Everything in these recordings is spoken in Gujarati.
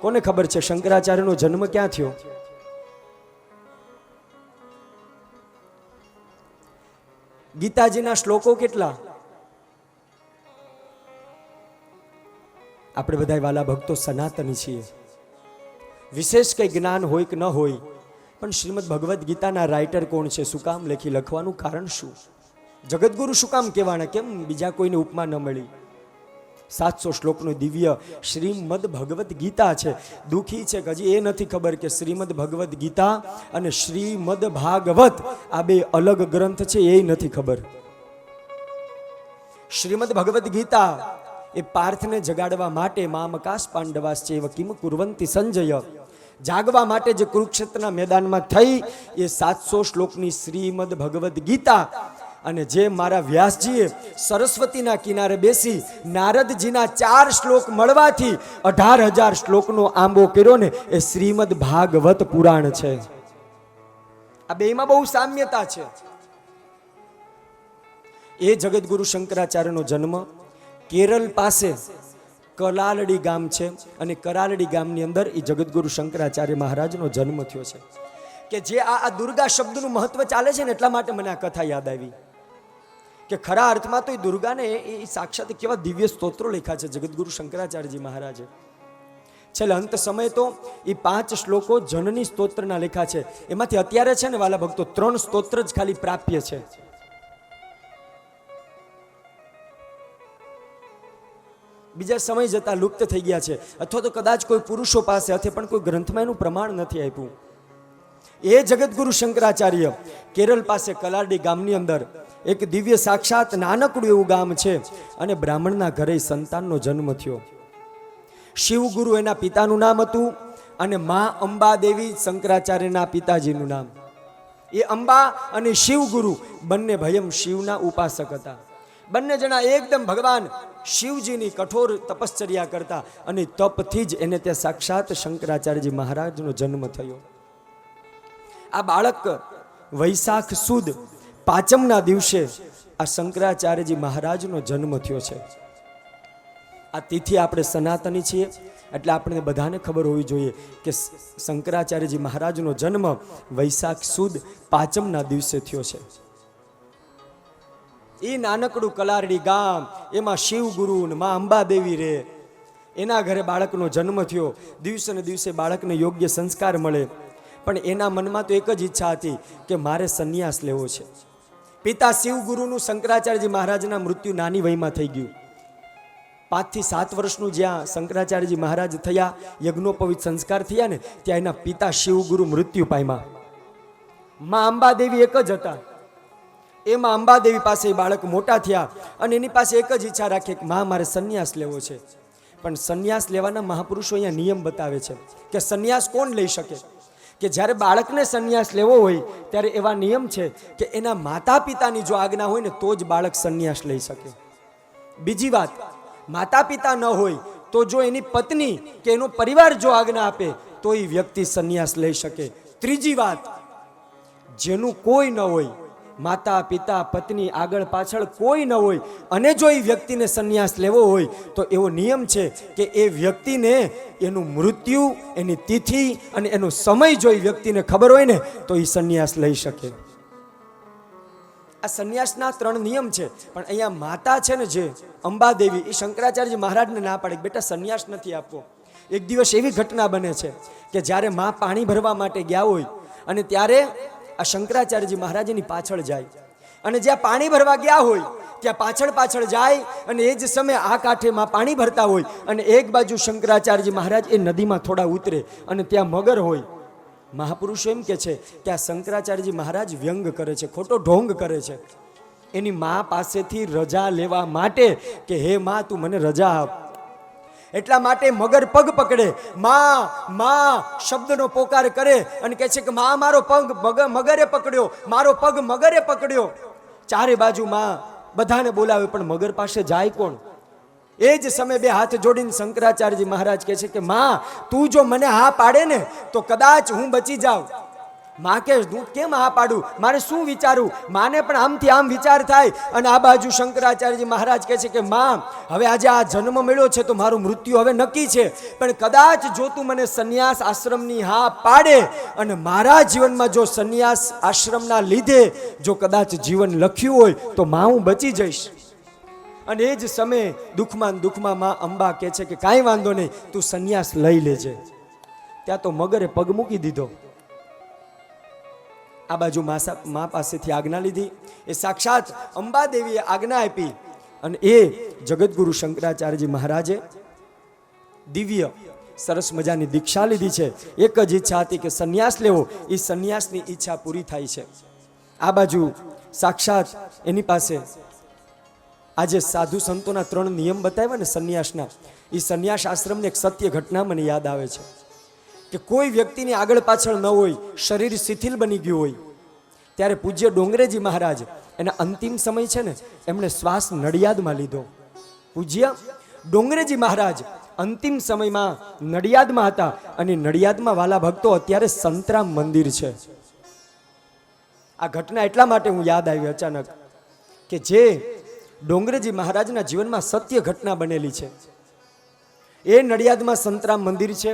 કોને ખબર છે શંકરાચાર્યનો જન્મ ક્યાં થયો? ગીતાજીના શ્લોકો કેટલા? આપણે બધા વાલા ભક્તો સનાતની છીએ. વિશેષ કંઈ જ્ઞાન હોય કે ન હોય, પણ શ્રીમદ ભગવદ્ ગીતાના રાઇટર કોણ છે? શું કામ લખવાનું કારણ શું? જગતગુરુ શું કામ કહેવાના? કેમ બીજા કોઈને ઉપમા ન મળી? 700 શ્લોકનું દિવ્ય શ્રીમદ ભગવદ્ ગીતા છે. દુઃખી છે કે હજી એ નથી ખબર કે શ્રીમદ ભગવદ્ ગીતા અને શ્રીમદ ભાગવત આ બે અલગ ગ્રંથ છે, એ નથી ખબર. શ્રીમદ ભગવદ્ ગીતા એ પાર્થને જગાડવા માટે મામકાશ પાંડવાશ્ચૈવ કિમ કુર્વંતિ સંજય, જાગવા માટે જે કુરુક્ષેત્રના મેદાનમાં થઈ એ 700 શ્લોકની શ્રીમદ ભગવદ્ ગીતા, અને જે મારા વ્યાસજીએ સરસ્વતીના કિનારે બેસી નારદજીના 4 શ્લોક મળવાથી 18,000 શ્લોકનો આંબો કર્યો ને, એ શ્રીમદ ભાગવત પુરાણ છે. આ બેમાં બહુ સામ્યતા છે. એ જગતગુરુ શંકરાચાર્યનો જન્મ કેરળ પાસે કલાલડી ગામ છે, અને કરાલડી ગામની અંદર એ જગતગુરુ શંકરાચાર્ય મહારાજનો જન્મ થયો છે. કે જે આ દુર્ગા શબ્દનું મહત્વ ચાલે છે ને, એટલા માટે મને આ કથા યાદ આવી કે ખરા અર્થમાં તો એ દુર્ગાને એ સાક્ષાત કેવા દિવ્ય સ્તોત્રો લખ્યા છે જગતગુરુ શંકરાચાર્યજી મહારાજે. છેલ્લે અંત સમય તો એ 5 શ્લોકો જનની સ્તોત્રના લખ્યા છે. એમાંથી અત્યારે છે ને વાલા ભક્તો 3 સ્તોત્ર જ ખાલી પ્રાપ્ય છે. બીજા સમય જતા લુપ્ત થઈ ગયા છે, અથવા તો કદાચ કોઈ પુરુષો પાસે અથવા પણ કોઈ ગ્રંથમાં એનું પ્રમાણ નથી આપ્યું. એ જગતગુરુ શંકરાચાર્ય કેરળ પાસે કલારડી ગામની અંદર એક દિવ્ય સાક્ષાત નાનકડું એવું ગામ છે, અને બ્રાહ્મણના ઘરે સંતાનનો જન્મ થયો. શિવગુરુ એના પિતાનું નામ હતું, અને મા અંબા દેવી શંકરાચાર્યના પિતાજીનું નામ. એ અંબા અને શિવગુરુ બંને ભયમ શિવના ઉપાસક હતા. બંને જણા એકદમ ભગવાન શિવજીની કઠોર તપશ્ચર્યા કરતા, અને તપથી જ એને ત્યાં સાક્ષાત શંકરાચાર્યજી મહારાજનો જન્મ થયો. આ બાળક વૈશાખ સુદ પાંચમના દિવસે આ શંકરાચાર્યજી મહારાજનો જન્મ થયો છે. આ તિથિ આપણે સનાતની છીએ, એટલે આપણે બધાને ખબર હોવી જોઈએ કે શંકરાચાર્યજી મહારાજનો જન્મ વૈશાખ સુદ પાંચમના દિવસે થયો છે. એ નાનકડું કલારડી ગામ, એમાં શિવગુરુ ને મા અંબાદેવી રે, એના ઘરે બાળકનો જન્મ થયો. દિવસે ને દિવસે બાળકને યોગ્ય સંસ્કાર મળે, પણ એના મનમાં તો એક જ ઈચ્છા હતી કે મારે સંન્યાસ લેવો છે. પિતા શિવગુરુનું શંકરાચાર્યજી મહારાજના મૃત્યુ નાની વયમાં થઈ ગયું. 5 થી 7 વર્ષનું જ્યાં શંકરાચાર્યજી મહારાજ થયા, યજ્ઞોપવિત સંસ્કાર થયા ને, ત્યાં એના પિતા શિવગુરુ મૃત્યુ પામ્યા. મા અંબાદેવી એક જ હતા. એમાં અંબાદેવી પાસે બાળક મોટા થયા, અને એની પાસે એક જ ઈચ્છા રાખી કે માં મારે સંન્યાસ લેવો છે. પણ સંન્યાસ લેવાના મહાપુરુષો અહીંયા નિયમ બતાવે છે કે સંન્યાસ કોણ લઈ શકે? કે જ્યારે બાળકને સંન્યાસ લેવો હોય ત્યારે એવા નિયમ છે કે એના માતા પિતાની જો આજ્ઞા હોય ને તો જ બાળક સંન્યાસ લઈ શકે. બીજી વાત, માતા પિતા ન હોય તો જો એની પત્ની કે એનો પરિવાર જો આજ્ઞા આપે તો એ વ્યક્તિ સંન્યાસ લઈ શકે. ત્રીજી વાત, જેનું કોઈ ન હોય, માતા પિતા પત્ની આગળ પાછળ કોઈ ન હોય, અને જો એ વ્યક્તિને સંન્યાસ લેવો હોય તો એવો નિયમ છે કે એ વ્યક્તિને એનું મૃત્યુ, એની તિથિ અને એનો સમય જો એ વ્યક્તિને ખબર હોય ને તો એ સંન્યાસ લઈ શકે. આ સંન્યાસના 3 નિયમ છે. પણ અહીંયા માતા છે ને, જે અંબાદેવી, એ શંકરાચાર્યજી મહારાજને ના પાડે બેટા સંન્યાસ નથી આપવો. એક દિવસ એવી ઘટના બને છે કે જ્યારે માં પાણી ભરવા માટે ગયા હોય, અને ત્યારે આ શંકરાચાર્યજી મહારાજની પાછળ જાય, અને જ્યાં પાણી ભરવા ગયા હોય ત્યાં પાછળ પાછળ જાય, અને એ જ સમયે આ કાંઠેમાં પાણી ભરતા હોય, અને એક બાજુ શંકરાચાર્યજી મહારાજ એ નદીમાં થોડા ઉતરે, અને ત્યાં મગર હોય. મહાપુરુષો એમ કે છે કે આ શંકરાચાર્યજી મહારાજ વ્યંગ કરે છે, ખોટો ઢોંગ કરે છે. એની મા પાસેથી રજા લેવા માટે કે હે મા તું મને રજા આપ. એટલા માટે મગર પગ પકડે, માં માં શબ્દનો પોકાર કરે, અને કહે છે કે માં મારો પગ મગરે પકડ્યો, મારો પગ મગરે પકડ્યો. ચારે બાજુ માં બધાને બોલાવે, પણ મગર પાસે જાય કોણ? એ જ સમયે 2 હાથ જોડીને શંકરાચાર્યજી મહારાજ કહે છે કે માં તું જો મને હા પાડે ને તો કદાચ હું બચી જાઉં, માં કે હું કેમ હા પાડું, મારે શું વિચારવું? માને પણ આમથી આમ વિચાર થાય. અને આ બાજુ શંકરાચાર્યજી મહારાજ કહે છે કે માં, હવે આજે આ જન્મ મળ્યો છે તો મારું મૃત્યુ હવે નક્કી છે, પણ કદાચ જો તું મને સંન્યાસ આશ્રમની હા પાડે અને મારા જીવનમાં જો સંન્યાસ આશ્રમના લીધે જો કદાચ જીવન લખ્યું હોય તો માં હું બચી જઈશ. અને એ જ સમયે દુઃખમાં માં અંબા કહે છે કે કાંઈ વાંધો નહીં, તું સંન્યાસ લઈ લેજે. ત્યાં તો મગરે પગ મૂકી દીધો. આ બાજુ મા પાસેથી આજ્ઞા લીધી. એ સાક્ષાત અંબાદેવીએ આજ્ઞા આપી અને એ જગતગુરુ શંકરાચાર્યજી મહારાજે દિવ્ય સરસ મજાની દીક્ષા લીધી છે. એક જ ઈચ્છા હતી કે સંન્યાસ લેવો. એ સંન્યાસની ઈચ્છા પૂરી થાય છે. આ બાજુ સાક્ષાત એની પાસે આજે સાધુ સંતોના 3 નિયમ બતાવ્યા ને સંન્યાસના, એ સંન્યાસ આશ્રમની એક સત્ય ઘટના મને યાદ આવે છે કે કોઈ વ્યક્તિની આગળ પાછળ ન હોય, શરીર શિથિલ બની ગયું હોય, ત્યારે પૂજ્ય ડોંગરેજી મહારાજ એના અંતિમ સમય છે ને, એમણે શ્વાસ નડિયાદમાં લીધો. પૂજ્ય ડોંગરેજી મહારાજ અંતિમ સમયમાં નડિયાદમાં હતા. અને નડિયાદમાં વાલા ભક્તો અત્યારે સંતરામ મંદિર છે. આ ઘટના એટલા માટે હું યાદ આવી અચાનક કે જે ડોંગરેજી મહારાજના જીવનમાં સત્ય ઘટના બનેલી છે. એ નડિયાદમાં સંતરામ મંદિર છે.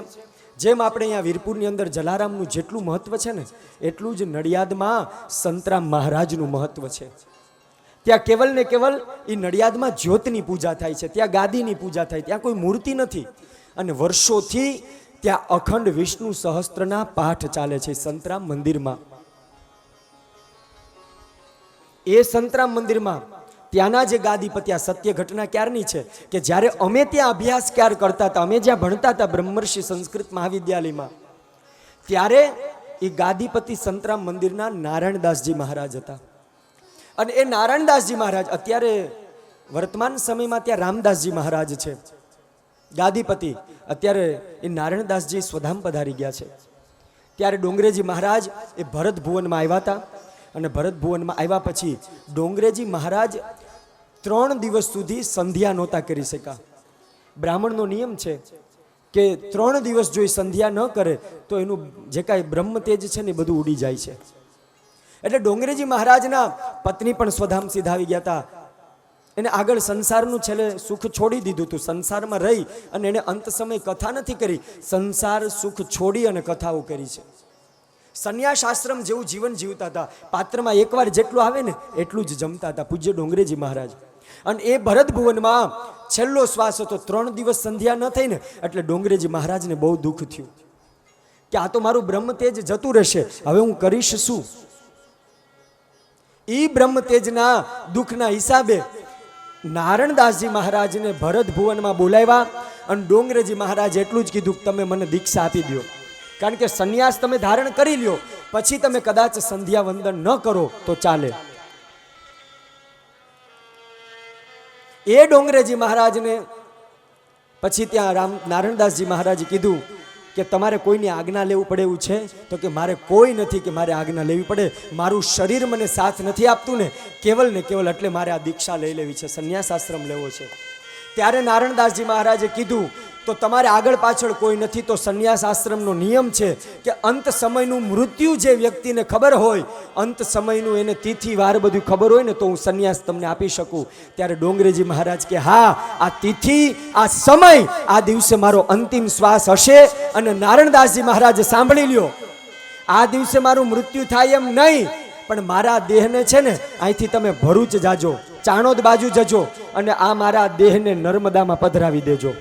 જેમ આપણે અહીંયા વીરપુરની અંદર જલારામનું જેટલું મહત્વ છે ને, એટલું જ નડિયાદમાં સંતરામ મહારાજનું મહત્વ છે. ત્યાં કેવલ ને કેવલ એ નડિયાદમાં જ્યોતની પૂજા થાય છે, ત્યાં ગાદીની પૂજા થાય, ત્યાં કોઈ મૂર્તિ નથી. અને વર્ષોથી ત્યાં અખંડ વિષ્ણુ સહસ્ત્રના પાઠ ચાલે છે સંતરામ મંદિરમાં. એ સંતરામ મંદિરમાં ત્યાંના જે ગાદીપતિ, આ સત્ય ઘટના ક્યારની છે કે જ્યારે અમે ત્યાં અભ્યાસ ક્યાર કરતા હતા, અમે જ્યાં ભણતા હતા બ્રહ્મર્ષિ સંસ્કૃત મહાવિદ્યાલયમાં, ત્યારે એ ગાદીપતિ સંતરામ મંદિરના નારાયણદાસજી મહારાજ હતા. અને એ નારાયણદાસજી મહારાજ અત્યારે વર્તમાન સમયમાં ત્યાં રામદાસજી મહારાજ છે ગાદીપતિ. અત્યારે એ નારાયણદાસજી સ્વધામ પધારી ગયા છે. ત્યારે ડોંગરેજી મહારાજ એ ભરત ભુવનમાં આવ્યા હતા. અને ભરત ભુવનમાં આવ્યા પછી ડોંગરેજી મહારાજ 3 દિવસ સુધી સંધ્યા નહોતા કરી શક્યા. બ્રાહ્મણનો નિયમ છે કે 3 દિવસ જો એ સંધ્યા ન કરે તો એનું જે કાંઈ બ્રહ્મ તેજ છે ને એ બધું ઉડી જાય છે. એટલે ડોંગરેજી મહારાજના પત્ની પણ સ્વધામ સીધાવી ગયા હતા. એને આગળ સંસારનું છેલ્લે સુખ છોડી દીધું હતું. સંસારમાં રહી અને એને અંત સમય કથા નથી કરી, સંસાર સુખ છોડી અને કથાઓ કરી છે. સંન્યાસ આશ્રમ જેવું જીવન જીવતા હતા. પાત્રમાં એકવાર જેટલું આવે ને એટલું જ જમતા હતા પૂજ્ય ડોંગરેજી મહારાજ. અને એ ભરત ભુવનમાં છેલ્લો શ્વાસ હતો. 3 દિવસ સંધ્યા ન થઈ ને એટલે ડોંગરેજી મહારાજને બહુ દુઃખ થયું કે આ તો મારું બ્રહ્મ તેજ જતું રહેશે, હવે હું કરીશ શું? એ બ્રહ્મ તેજના દુઃખના હિસાબે નારાયણદાસજી મહારાજને ભરત ભુવનમાં બોલાવ્યા. અને ડોંગરેજી મહારાજ એટલું જ કીધું કે તમે મને દીક્ષા આપી દો, કારણ કે સંન્યાસ તમે ધારણ કરી લ્યો, પછી તમે કદાચ સંધ્યા વંદન ન કરો તો ચાલે. એ ડોંગરેજી મહારાજને પછી ત્યાં નારાયણદાસજી મહારાજે કીધું કે તમારે કોઈની આજ્ઞા લેવું પડે એવું છે? તો કે મારે કોઈ નથી કે મારે આજ્ઞા લેવી પડે, મારું શરીર મને સાથ નથી આપતું ને કેવલ એટલે મારે આ દીક્ષા લઈ લેવી છે, સંન્યાસ આશ્રમ લેવો છે. ત્યારે નારાયણદાસજી મહારાજે કીધું તો તમારે આગળ પાછળ કોઈ નથી તો સંન્યાસ આશ્રમનો નિયમ છે કે અંત સમયનું મૃત્યુ જે વ્યક્તિને ખબર હોય, અંત સમયનું એને તિથિ વાર બધું ખબર હોય ને તો હું સંન્યાસ તમને આપી શકું. ત્યારે ડોંગરેજી મહારાજ કે હા, આ તિથિ, આ સમય, આ દિવસે મારો અંતિમ શ્વાસ હશે. અને નારાયણદાસજી મહારાજે સાંભળી લ્યો, આ દિવસે મારું મૃત્યુ થાય એમ નહીં, પણ મારા દેહને છે ને અહીંથી તમે ભરૂચ જાજો, ચાણોદ બાજુ જજો અને આ મારા દેહને નર્મદામાં પધરાવી દેજો.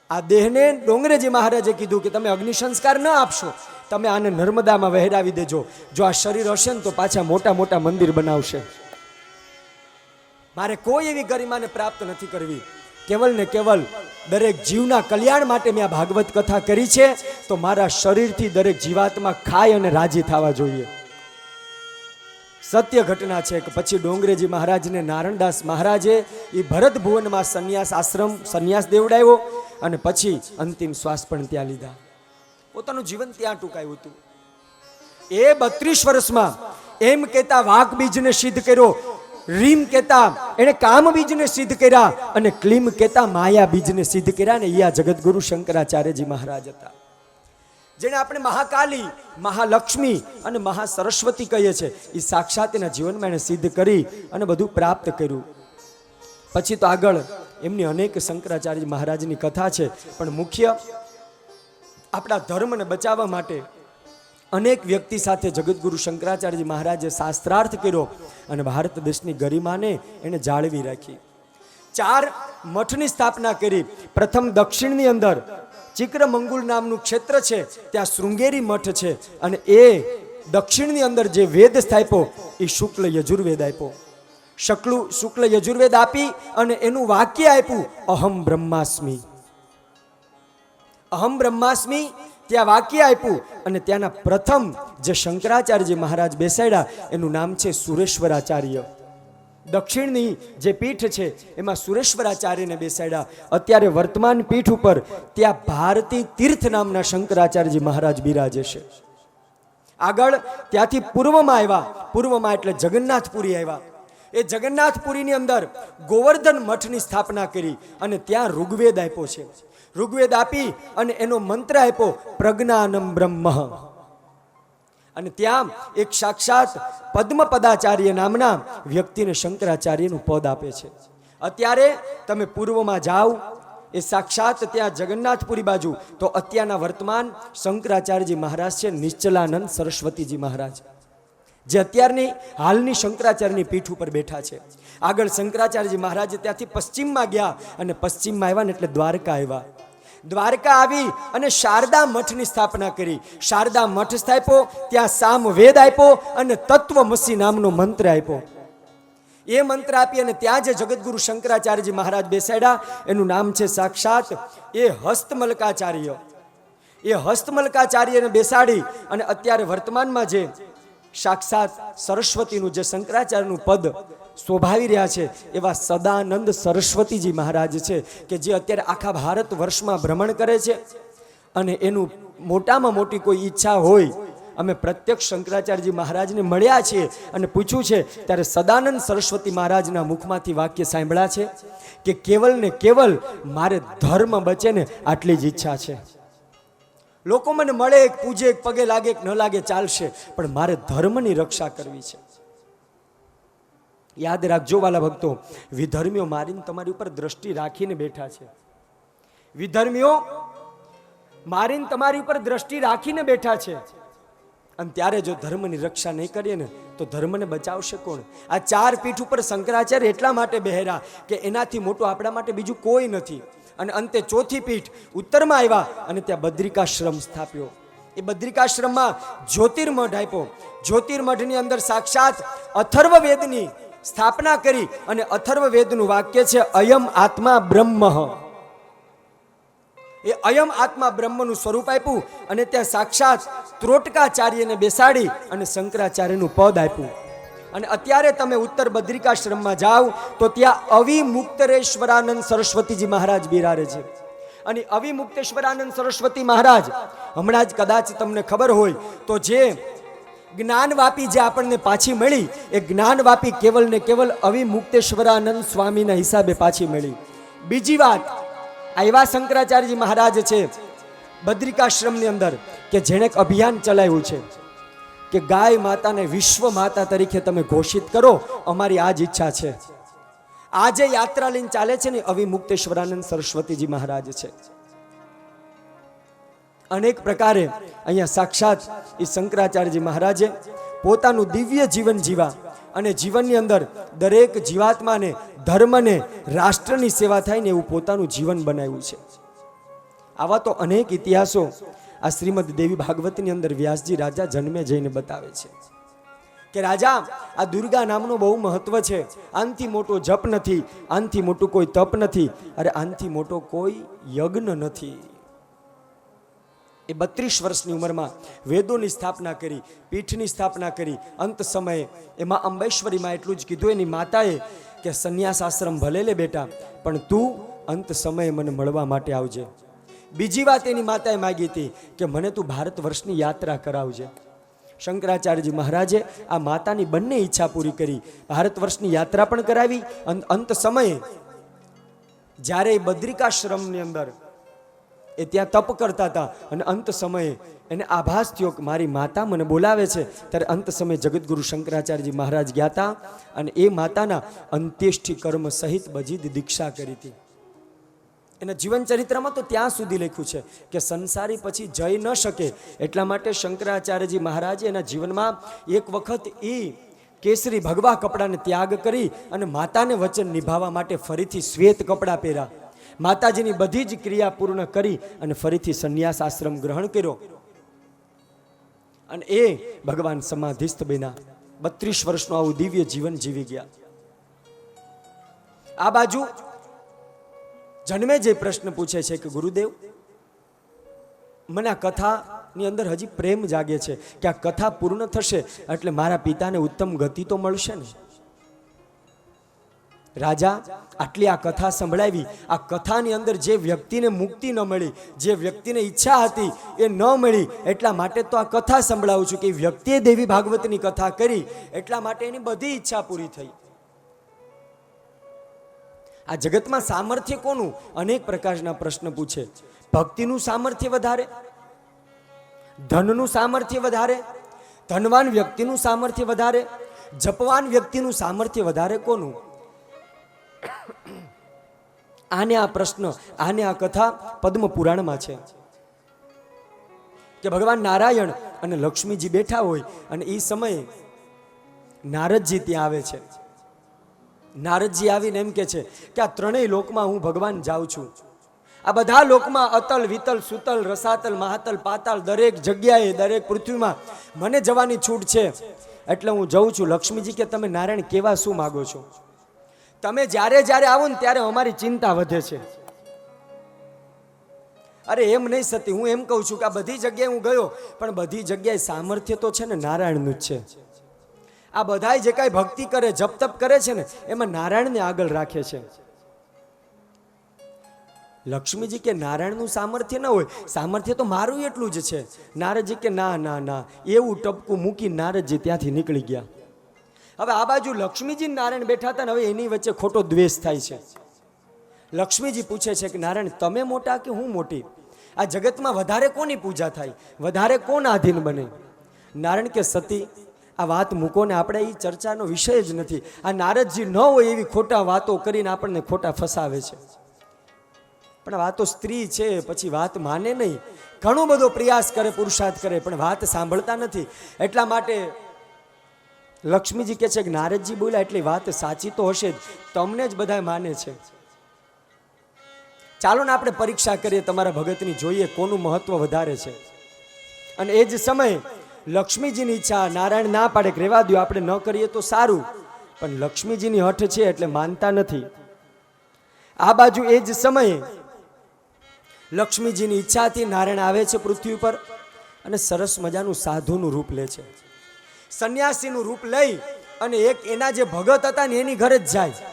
આ દેહને ડોંગરેજી મહારાજે કીધું કે તમે અગ્નિ સંસ્કાર ન આપશો, તમે આને નર્મદામાં વહેરાવી દેજો. જો આ શરીર હશે ને તો પાછા મોટા મોટા મંદિર બનાવશે. મારે કોઈ એવી ગરિમાને પ્રાપ્ત નથી કરવી, કેવલ ને કેવલ દરેક જીવના કલ્યાણ માટે મેં આ ભાગવત કથા કરી છે. તો મારા શરીરથી દરેક જીવાત્મા ખાય અને રાજી થવા જોઈએ. સત્ય ઘટના છે કે પછી ડોંગરેજી મહારાજને નારાયણદાસ મહારાજે એ ભરત ભુવનમાં સંન્યાસ દેવડાવ્યો અને પછી અંતિમ શ્વાસ પણ ત્યાં લીધા. પોતાનું જીવન ત્યાં ટૂંકાયું હતું. એ 32 વર્ષમાં એમ કહેતા વાક બીજને સિદ્ધ કર્યો, રીમ કહેતા એને કામ બીજને સિદ્ધ કર્યા અને ક્લીમ કહેતા માયા બીજને સિદ્ધ કર્યા. ને આ જગતગુરુ શંકરાચાર્યજી મહારાજ હતા. જેને આપણે મહાકાલી, મહાલક્ષ્મી અને મહાસરસ્વતી કહીએ છીએ, એ સાક્ષાત એના જીવનમાં એને સિદ્ધ કરી અને બધું પ્રાપ્ત કર્યું. પછી તો આગળ એમની અનેક શંકરાચાર્ય મહારાજની કથા છે, પણ મુખ્ય આપણા ધર્મને બચાવવા માટે અનેક વ્યક્તિ સાથે જગતગુરુ શંકરાચાર્ય મહારાજે શાસ્ત્રાર્થ કર્યો અને ભારત દેશની ગરિમાને એને જાળવી રાખી. 4 મઠની સ્થાપના કરી. પ્રથમ દક્ષિણની અંદર ચિક્રમંગુલ નામનું ક્ષેત્ર છે, ત્યાં શૃંગેરી મઠ છે, અને એ દક્ષિણની અંદર જે વેદ સ્થાપ્યો એ શુક્લ યજુર્વેદ આપ્યો. શુક્લ યજુર્વેદ આપી અને એનું વાક્ય આપ્યું અહમ બ્રહ્માસ્મિ. અહમ બ્રહ્માસ્મિ ત્યાં વાક્ય આપ્યું અને ત્યાંના પ્રથમ જે શંકરાચાર્ય મહારાજ બેસાડ્યા એનું નામ છે સુરેશ્વરાચાર્ય. દક્ષિણની જે પીઠ છે એમાં સુરેશ્વરાચાર્યને બેસાડ્યા. અત્યારે વર્તમાન પીઠ ઉપર ત્યાં ભારતી તીર્થ નામના શંકરાચાર્ય મહારાજ બિરાજે છે. આગળ ત્યાંથી પૂર્વમાં આવ્યા, પૂર્વમાં એટલે જગન્નાથપુરી આવ્યા. એ જગન્નાથપુરીની અંદર ગોવર્ધન મઠની સ્થાપના કરી અને ત્યાં ઋગ્વેદ આપ્યો છે. ઋગ્વેદ આપી અને એનો મંત્ર આપ્યો પ્રજ્ઞાનમ બ્રહ્મ. અને ત્યાં એક સાક્ષાત પદ્મપદાચાર્ય નામના વ્યક્તિને શંકરાચાર્યનું પદ આપે છે. અત્યારે તમે પૂર્વમાં જાઓ એ સાક્ષાત ત્યાં જગન્નાથપુરી બાજુ, તો અત્યારના વર્તમાન શંકરાચાર્યજી મહારાજ છે નિશ્ચલાનંદ સરસ્વતીજી મહારાજ, જે અત્યારની હાલની શંકરાચાર્યની પીઠ ઉપર બેઠા છે. આગળ શંકરાચાર્યજી મહારાજે ત્યાંથી પશ્ચિમમાં ગયા અને પશ્ચિમમાં આવ્યા ને એટલે દ્વારકા આવ્યા. દ્વારકા આવી અને શારદા મઠની સ્થાપના કરી. શારદા મઠ સ્થાપ્યો, ત્યાં સામવેદ આપ્યો અને તત્વમસી નામનો મંત્ર આપ્યો. એ મંત્ર આપી અને ત્યાં જે જગતગુરુ શંકરાચાર્યજી મહારાજ બેસાડ્યા એનું નામ છે સાક્ષાત એ હસ્તમલકાચાર્ય. એ હસ્તમલકાચાર્યને બેસાડી અને અત્યારે વર્તમાનમાં જે સાક્ષાત સરસ્વતીનું જે શંકરાચાર્યનું પદ શોભાવી રહ્યા છે એવા સદાનંદ સરસ્વતીજી મહારાજ છે, કે જે અત્યારે આખા ભારત વર્ષમાં ભ્રમણ કરે છે. અને એનું મોટામાં મોટી કોઈ ઈચ્છા હોય, અમે પ્રત્યક્ષ શંકરાચાર્યજી મહારાજને મળ્યા છીએ અને પૂછ્યું છે ત્યારે સદાનંદ સરસ્વતી મહારાજના મુખમાંથી વાક્ય સાંભળ્યા છે કે કેવલ ને કેવલ મારે ધર્મ બચે ને આટલી જ ઈચ્છા છે. લોકો મને મળે, પૂજે, પગે લાગે કે ન લાગે ચાલશે, પણ મારે ધર્મની રક્ષા કરવી છે. યાદ રાખજો વાલા ભક્તો, વિધર્મીઓ મારીને તમારી ઉપર દ્રષ્ટિ રાખીને બેઠા છે. વિધર્મીઓ મારીને તમારી ઉપર દ્રષ્ટિ રાખીને બેઠા છે. અને ત્યારે જો ધર્મની રક્ષા નહીં કરીએ ને તો ધર્મને બચાવશે કોણ? આ 4 પીઠ ઉપર શંકરાચાર્ય એટલા માટે બેહરા કે એનાથી મોટું આપણા માટે બીજું કોઈ નથી. અને અંતે 4થી પીઠ ઉત્તરમાં આવ્યા અને ત્યાં બદ્રિકાશ્રમ સ્થાપ્યો. એ બદ્રિકાશ્રમમાં જ્યોતિર્મઠ આપ્યો. જ્યોતિર્મઠની અંદર સાક્ષાત અથર્વવેદની સ્થાપના કરી અને અથર્વવેદનું વાક્ય છે અયમ આત્મા બ્રહ્મ. એ અયમ આત્મા બ્રહ્મનું સ્વરૂપ આપ્યું અને ત્યાં સાક્ષાત ત્રોટકાચાર્યને બેસાડી અને શંકરાચાર્યનું પદ આપ્યું. અને અત્યારે તમે ઉત્તર બદ્રિકાશ્રમમાં જાઓ તો ત્યાં અવિમુક્તેશ્વરાનંદ સરસ્વતીજી મહારાજ બિરાજે છે. અને અવિમુક્તેશ્વરાનંદ સરસ્વતી મહારાજ હમણાં જ કદાચ તમને ખબર હોય તો જે જ્ઞાનવાપી જે આપણને પાછી મળી, એ જ્ઞાનવાપી કેવલ ને કેવલ અવિમુક્તેશ્વરાનંદ સ્વામીના હિસાબે પાછી મળી. બીજી વાત, એવા શંકરાચાર્યજી મહારાજ છે બદ્રિકાશ્રમની અંદર કે જેણે એક અભિયાન ચલાવ્યું છે કે ગાય માતાને વિશ્વ માતા તરીકે તમે ઘોષિત કરો, અમારી આ જ ઈચ્છા છે. આ જે યાત્રા લઈને ચાલે છે ને અવિમુક્તેશ્વરાનંદ સરસ્વતીજી મહારાજ છે. અનેક પ્રકારે અહીંયા સાક્ષાત એ શંકરાચાર્યજી મહારાજે પોતાનું દિવ્ય જીવન જીવા અને જીવનની અંદર દરેક જીવાત્માને, ધર્મને, રાષ્ટ્રની સેવા થાય ને એવું પોતાનું જીવન બનાવ્યું છે. આવા તો અનેક ઇતિહાસો આ શ્રીમદ દેવી ભાગવતની અંદર વ્યાસજી રાજા જન્મે જઈને બતાવે છે કે રાજા, આ દુર્ગા નામનું બહુ મહત્વ છે. આનથી મોટો જપ નથી, આનથી મોટું કોઈ તપ નથી, અરે આનથી મોટો કોઈ યજ્ઞ નથી. એ 32 વર્ષની ઉંમરમાં વેદોની સ્થાપના કરી, પીઠની સ્થાપના કરી. અંત સમયે એમાં અંબેશ્વરીમાં એટલું જ કીધું એની માતાએ કે સંન્યાસ આશ્રમ ભલે લે બેટા, પણ તું અંત સમયે મને મળવા માટે આવજે. બીજી વાત એની માતાએ માગી હતી કે મને તું ભારત વર્ષની યાત્રા કરાવજે. શંકરાચાર્યજી મહારાજે આ માતાની બંને ઈચ્છા પૂરી કરી. ભારત વર્ષની યાત્રા પણ કરાવી. અંત સમયે જ્યારે બદ્રિકાશ્રમની અંદર એ ત્યાં તપ કરતા હતા અને અંત સમયે એને આભાસ થયો કે મારી માતા મને બોલાવે છે. ત્યારે અંત સમયે જગતગુરુ શંકરાચાર્યજી મહારાજ ગયા હતા અને એ માતાના અંત્યેષ્ટિ કર્મ સહિત બજી દીક્ષા કરી હતી. એના જીવન ચરિત્રમાં તો ત્યાં સુધી લખ્યું છે કે સંસારી પછી જઈ ન શકે, એટલા માટે શંકરાચાર્યજી મહારાજે એના જીવનમાં એક વખત એ કેસરી ભગવા કપડાને ત્યાગ કરી અને માતાને વચન નિભાવવા માટે ફરીથી શ્વેત કપડાં પહેર્યા. માતાજીની બધી જ ક્રિયા પૂર્ણ કરી અને ફરીથી સંન્યાસ આશ્રમ ગ્રહણ કર્યો અને એ ભગવાન સમાધિસ્થ બન્યા. 32 વર્ષનું આવું દિવ્ય જીવન જીવી ગયા. આ બાજુ જન્મે જે પ્રશ્ન પૂછે છે કે ગુરુદેવ, મને આ કથાની અંદર હજી પ્રેમ જાગે છે કે આ કથા પૂર્ણ થશે એટલે મારા પિતાને ઉત્તમ ગતિ તો મળશે ને. રાજા આટલી આ કથા સંભળાવી, આ કથાની અંદર જે વ્યક્તિને મુક્તિ ન મળી, જે વ્યક્તિને ઈચ્છા હતી એ ન મળી, એટલા માટે તો આ કથા સંભળાવું છું કે વ્યક્તિએ દેવી ભાગવતની કથા કરી એટલા માટે એની બધી ઈચ્છા પૂરી થઈ. આ જગતમાં સામર્થ્ય કોનું? અનેક પ્રકારના પ્રશ્ન પૂછે. ભક્તિનું સામર્થ્ય વધારે, ધનનું સામર્થ્ય વધારે, ધનવાન વ્યક્તિનું સામર્થ્ય વધારે, જપવાન વ્યક્તિનું સામર્થ્ય વધારે કોનું? આને આ પ્રશ્ન, આને આ કથા પદ્મ પુરાણમાં છે કે ભગવાન નારાયણ અને લક્ષ્મીજી બેઠા હોય અને એ સમયે નારદજી ત્યાં આવે છે. નારદજી આવીને એમ કે છે કે આ ત્રણેય લોકમાં હું ભગવાન જાઉં છું. આ બધા લોકમાં અતલ વિતલ સુતલ રસાતલ મહાતલ પાતાલ દરેક જગ્યાએ દરેક પૃથ્વીમાં મને જવાની છૂટ છે એટલે હું જઉં છું. લક્ષ્મીજી કે તમે નારાયણ કેવા શું માગો છો? તમે જ્યારે જ્યારે આવો ને ત્યારે અમારી ચિંતા વધે છે. અરે એમ નહીં સતી, હું એમ કહું છું કે આ બધી જગ્યાએ હું ગયો પણ બધી જગ્યાએ સામર્થ્ય તો છે ને નારાયણનું જ છે. આ બધાય જે કાંઈ ભક્તિ કરે, જપ તપ કરે છે ને એમાં નારાયણને આગળ રાખે છે. લક્ષ્મીજી કે નારાયણનું સામર્થ્ય ન હોય, સામર્થ્ય તો મારું એટલું જ છે. નારદજી કે ના ના ના, એવું ટપકું મૂકી નારદજી ત્યાંથી નીકળી ગયા. હવે આ બાજુ લક્ષ્મીજી નારાયણ બેઠા હતા ને હવે એની વચ્ચે ખોટો દ્વેષ થાય છે. લક્ષ્મીજી પૂછે છે કે નારાયણ તમે મોટા કે હું મોટી? આ જગતમાં વધારે કોની પૂજા થાય, વધારે કોણ આધીન બને? નારાયણ કે સતી આ વાત મૂકો ને, આપણે એ ચર્ચાનો વિષય જ નથી. આ નારદજી ન હોય એવી ખોટા વાતો કરીને આપણને ખોટા ફસાવે છે. પણ વાતો સ્ત્રી છે પછી વાત માને નહીં, ઘણો બધો પ્રયાસ કરે, પુરુષાર્થ કરે પણ વાત સાંભળતા નથી. એટલા માટે લક્ષ્મીજી કહે છે કે નારદજી બોલ્યા એટલે વાત સાચી તો હશે જ, તમને જ બધા માને છે. ચાલો ને આપણે પરીક્ષા કરીએ તમારા ભગતની, જોઈએ કોનું મહત્વ વધારે છે. અને એ જ સમયે લક્ષ્મીજીની ઈચ્છા, નારાયણ ના પાડે કે રહેવા દો આપણે ન કરીએ તો સારું, પણ લક્ષ્મીજીની હઠ છે એટલે માનતા નથી. આ બાજુ એ જ સમયે લક્ષ્મીજીની ઈચ્છાથી નારાયણ આવે છે પૃથ્વી ઉપર અને સરસ મજાનું સાધુનું રૂપ લે છે. સંન્યાસીનું રૂપ લઈ અને એક એના જે ભગત હતા ને એની ઘરે જ જાય.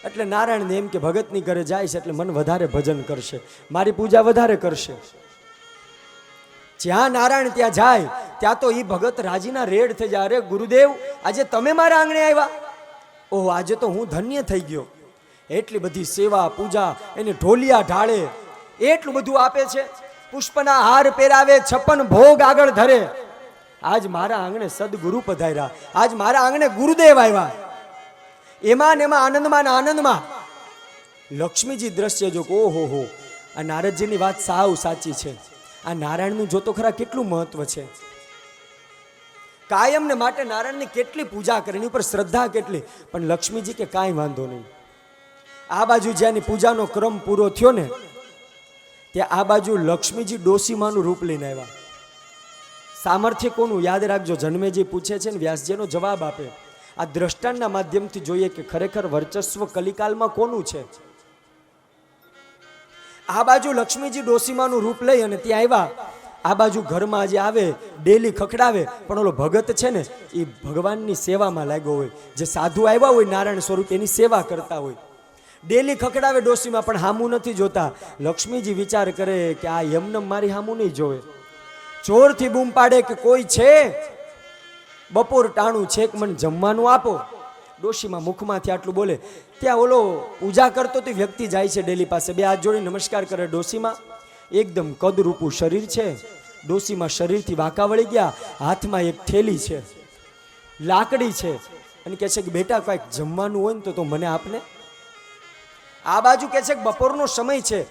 એટલે નારાયણને એમ કે ભગતની ઘરે જાય છે એટલે મન વધારે ભજન કરશે, મારી પૂજા વધારે કરશે. જ્યાં નારાયણ ત્યાં જાય ત્યાં તો એ ભગત રાજીના રેડ થઈ જાય. અરે ગુરુદેવ, આજે તમે મારા આંગણે આવ્યા, ઓહ આજે તો હું ધન્ય થઈ ગયો. એટલી બધી સેવા પૂજા, એને ઢોલિયા ઢાળે, એટલું બધું આપે છે, પુષ્પના હાર પહેરાવે, 56 ભોગ આગળ ધરે. આજ મારા આંગણે સદગુરુ પધાર્યા, આજ મારા આંગણે ગુરુદેવ આવ્યા. એમાં ને એમાં આનંદમાં ને આનંદમાં લક્ષ્મીજી દ્રશ્ય જો, ઓહો હો, આ નારદજીની વાત સાવ સાચી છે. આ નારાયણનું જો તો ખરા કેટલું મહત્વ છે. કાયમ ને માટે નારાયણની કેટલી પૂજા કરે, એની ઉપર શ્રદ્ધા કેટલી. પણ લક્ષ્મીજી કે કાંઈ વાંધો નહીં. આ બાજુ જ્યાંની પૂજાનો ક્રમ પૂરો થયો ને ત્યાં આ બાજુ લક્ષ્મીજી ડોસીમાનું રૂપ લઈને આવ્યા. સામર્થ્ય કોનું? યાદ રાખજો, જન્મેજી પૂછે છે ને વ્યાસજીનો જવાબ આપે. આ દ્રષ્ટાંતના માધ્યમથી જોઈએ કે ખરેખર વર્ચસ્વ કલિકાલમાં કોનું છે. આ બાજુ લક્ષ્મીજી ડોસીમાનું રૂપ લઈ અને ત્યાં આવ્યા. આ બાજુ ઘરમાં જે આવે ડેલી ખખડાવે, પણ ઓલો ભગત છે ને એ ભગવાનની સેવામાં લાગ્યો હોય. જે સાધુ આવ્યા હોય નારાયણ સ્વરૂપ એની સેવા કરતા હોય. ડેલી ખખડાવે ડોસીમાં પણ હામું નથી જોતા. લક્ષ્મીજી વિચાર કરે કે આ યમનમ મારી હામું નહીં જોવે. જોરથી બૂમ પાડે કે કોઈ છે? બપોર ટાણું છે કે મને જમવાનું આપો. ડોશીમાં મુખમાંથી આટલું બોલે ત્યાં ઓલો પૂજા કરતો તો વ્યક્તિ જાય છે ડેલી પાસે, બે હાથ જોડી નમસ્કાર કરે. ડોશીમાં એકદમ કદરૂપું શરીર છે. ડોસીમાં શરીરથી વાંકા વળી ગયા, હાથમાં એક થેલી છે, લાકડી છે, અને કહે છે કે બેટા કંઈક જમવાનું હોય ને તો મને આપને. આ બાજુ કહે છે કે બપોરનો સમય છે.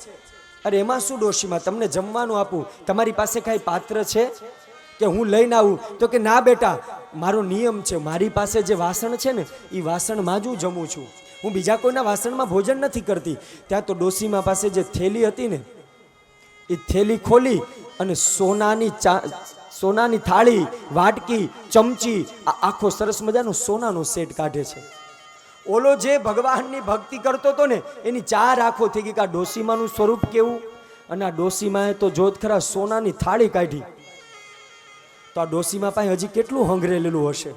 અરે એમાં શું ડોશીમાં, તમને જમવાનું આપું, તમારી પાસે કાંઈ પાત્ર છે કે હું લઈને આવું? તો કે ના બેટા, મારો નિયમ છે, મારી પાસે જે વાસણ છે ને એ વાસણમાં જ હું જમું છું, હું બીજા કોઈના વાસણમાં ભોજન નથી કરતી. ત્યાં તો ડોસીમા પાસે જે થેલી હતી ને એ થેલી ખોલી અને સોનાની થાળી, વાટકી, ચમચી, આ આખો સરસ મજાનો સોનાનો સેટ કાઢે છે. ઓલો જે ભગવાનની ભક્તિ કરતો હતો ને એની ચાર આંખો થઈ ગઈ કે આ ડોસીમાનું સ્વરૂપ કેવું. અને આ ડોસીમાએ તો જોત ખરા સોનાની થાળી કાઢી, તો આ ડોસીમા પાસે હજી કેટલું હંગરેલેલું હશે.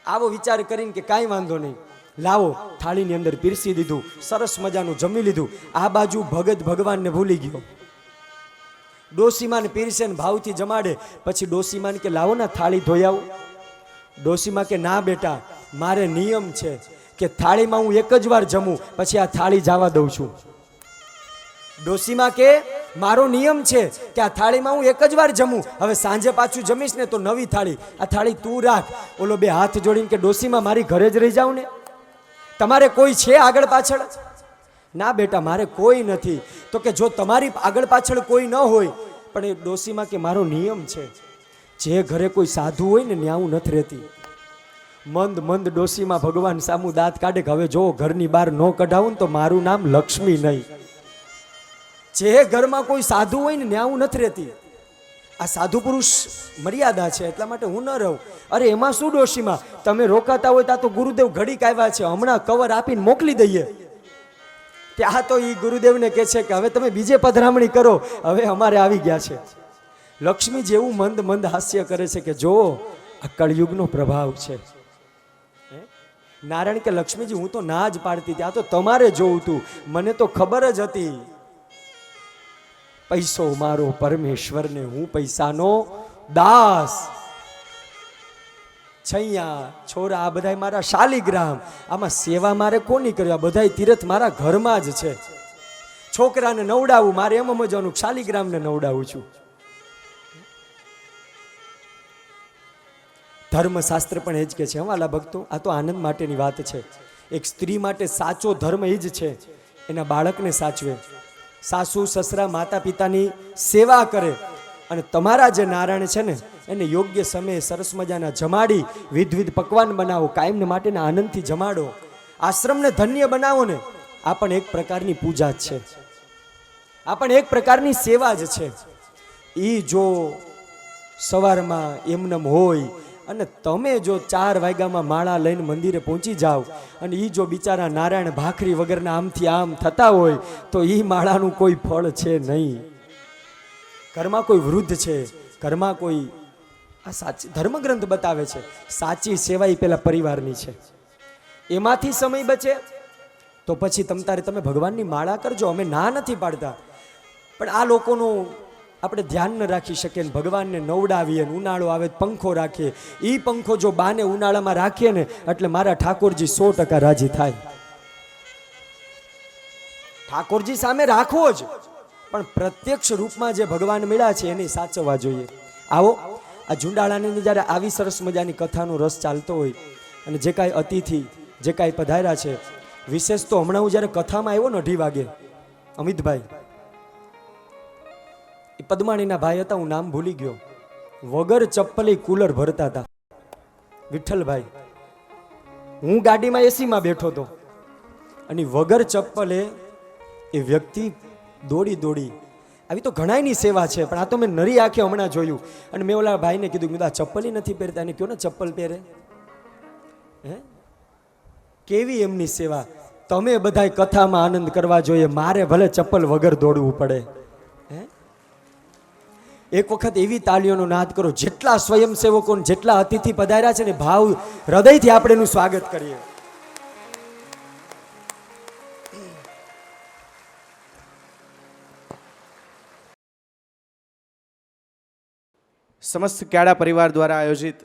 આવો વિચાર કરીને કે કાંઈ વાંધો નહીં, લાવો, થાળીની અંદર પીરસી દીધું, સરસ મજાનું જમી લીધું. આ બાજુ ભગત ભગવાનને ભૂલી ગયો. ડોસીમાને પીરસે ને ભાવથી જમાડે, પછી ડોસીમાને કે લાવો ને થાળી ધોઈ આવું. ડોસીમા કે ના બેટા, મારે નિયમ છે કે થાળીમાં હું એક જ વાર જમું, પછી આ થાળી જવા દઉં છું. ડોસીમા કે મારો નિયમ છે કે આ થાળીમાં હું એક જ વાર જમું, હવે સાંજે પાછું જમીશ ને તો નવી થાળી, આ થાળી તું રાખ. ઓલો બે હાથ જોડીને કે ડોસીમા મારી ઘરે જ રહી જાવ ને, તમારે કોઈ છે આગળ પાછળ? ના બેટા, મારે કોઈ નથી. તો કે જો તમારી આગળ પાછળ કોઈ ન હોય, પણ એ ડોસીમા કે મારો નિયમ છે, જે ઘરે કોઈ સાધુ હોય ને ત્યાં હું નથી રહેતી. મંદ ડોસીમાં ભગવાન સામું દાંત કાઢે કે હવે જો ઘરની બહાર ન કઢાવું ને તો મારું નામ લક્ષ્મી નહીં. જે ઘરમાં કોઈ સાધુ હોય ને ત્યાં હું નથી રહેતી. આ સાધુ પુરુષ મર્યાદા છે, એટલા માટે હું ન રહું. અરે એમાં શું ડોશીમાં, તમે રોકાતા હોય ત્યાં તો ગુરુદેવ ઘડીક આવ્યા છે, હમણાં કવર આપીને મોકલી દઈએ. ત્યાં તો એ ગુરુદેવને કહે છે કે હવે તમે બીજે પધરામણી કરો, હવે અમારે આવી ગયા છે. લક્ષ્મી જેવું મંદ હાસ્ય કરે છે કે જો આ કળયુગનો પ્રભાવ છે. નારાયણ કે લક્ષ્મીજી હું તો ના જ પાડતી, ત્યાં તો તમારે જોવું તું, મને તો ખબર જ હતી. પૈસો મારો પરમેશ્વરને, હું પૈસાનો દાસ. છૈયા છોરા આ બધા મારા શાલિગ્રામ, આમાં સેવા મારે કોની કરવી? આ બધા તીર્થ મારા ઘરમાં જ છે. છોકરાને નવડાવું મારે એમ સમજવાનું શાલિગ્રામને નવડાવું છું. ધર્મશાસ્ત્ર પણ એ જ કે છે વાલા ભક્તો, આ તો આનંદ માટેની વાત છે. એક સ્ત્રી માટે સાચો ધર્મ એ જ છે, એના બાળકને સાચવે, સાસુ સસરા માતા પિતાની સેવા કરે, અને તમારા જે નારાયણ છે ને એને યોગ્ય સમયે સરસ મજાના જમાડી, વિધ પકવાન બનાવો, કાયમને માટેના આનંદથી જમાડો, આશ્રમને ધન્ય બનાવો ને. આ પણ એક પ્રકારની પૂજા જ છે, આ પણ એક પ્રકારની સેવા જ છે. એ જો સવારમાં એમનેમ હોય અને તમે જો 4 વાગ્યામાં માળા લઈને મંદિરે પહોંચી જાઓ, અને એ જો બિચારા નારાયણ ભાખરી વગરના આમથી આમ થતા હોય, તો એ માળાનું કોઈ ફળ છે નહીં. ઘરમાં કોઈ વૃદ્ધ છે, ઘરમાં કોઈ, આ સાચી ધર્મગ્રંથ બતાવે છે, સાચી સેવા એ પેલા પરિવારની છે. એમાંથી સમય બચે તો પછી તમે ભગવાનની માળા કરજો, અમે ના નથી પાડતા. પણ આ લોકોનું આપણે ધ્યાન ન રાખી શકીએ ને ભગવાનને નવડાવીએ, ઉનાળો આવે પંખો રાખીએ. એ પંખો જો બાને ઉનાળામાં રાખીએ ને એટલે મારા ઠાકોરજી 100% રાજી થાય. ઠાકોરજી સામે રાખવો જ, પણ પ્રત્યક્ષ રૂપમાં જે ભગવાન મળ્યા છે એને સાચવવા જોઈએ. આવો આ ઝુંડાળાની જ્યારે આવી સરસ મજાની કથાનો રસ ચાલતો હોય, અને જે કાંઈ અતિથિ જે કાંઈ પધાર્યા છે, વિશેષ તો હમણાં હું જ્યારે કથામાં આવ્યો ને 2:30 વાગે, અમિતભાઈ એ પદ્માણીના ભાઈ હતા, હું નામ ભૂલી ગયો, વગર ચપ્પલે કુલર ભરતા હતા. વિઠ્ઠલભાઈ, હું ગાડીમાં એસીમાં બેઠો હતો અને વગર ચપ્પલે એ વ્યક્તિ દોડી આવી. તો ઘણાની સેવા છે, પણ આ તો મેં નરી આંખે હમણાં જોયું. અને મેં ઓલા ભાઈને કીધું આ ચપ્પલ નથી પહેરતા, એને કયો ને ચપ્પલ પહેરે. હે, કેવી એમની સેવા. તમે બધાય કથામાં આનંદ કરવા જોઈએ, મારે ભલે ચપ્પલ વગર દોડવું પડે. હે, એક વખત એવી તાળીઓનો નાદ કરો, જેટલા સ્વયંસેવકો જેટલા અતિથિ પધાર્યા છે ને, ભાવ હૃદયથી આપણે એનું સ્વાગત કરીએ. સમસ્ત ક્યાડા પરિવાર દ્વારા આયોજિત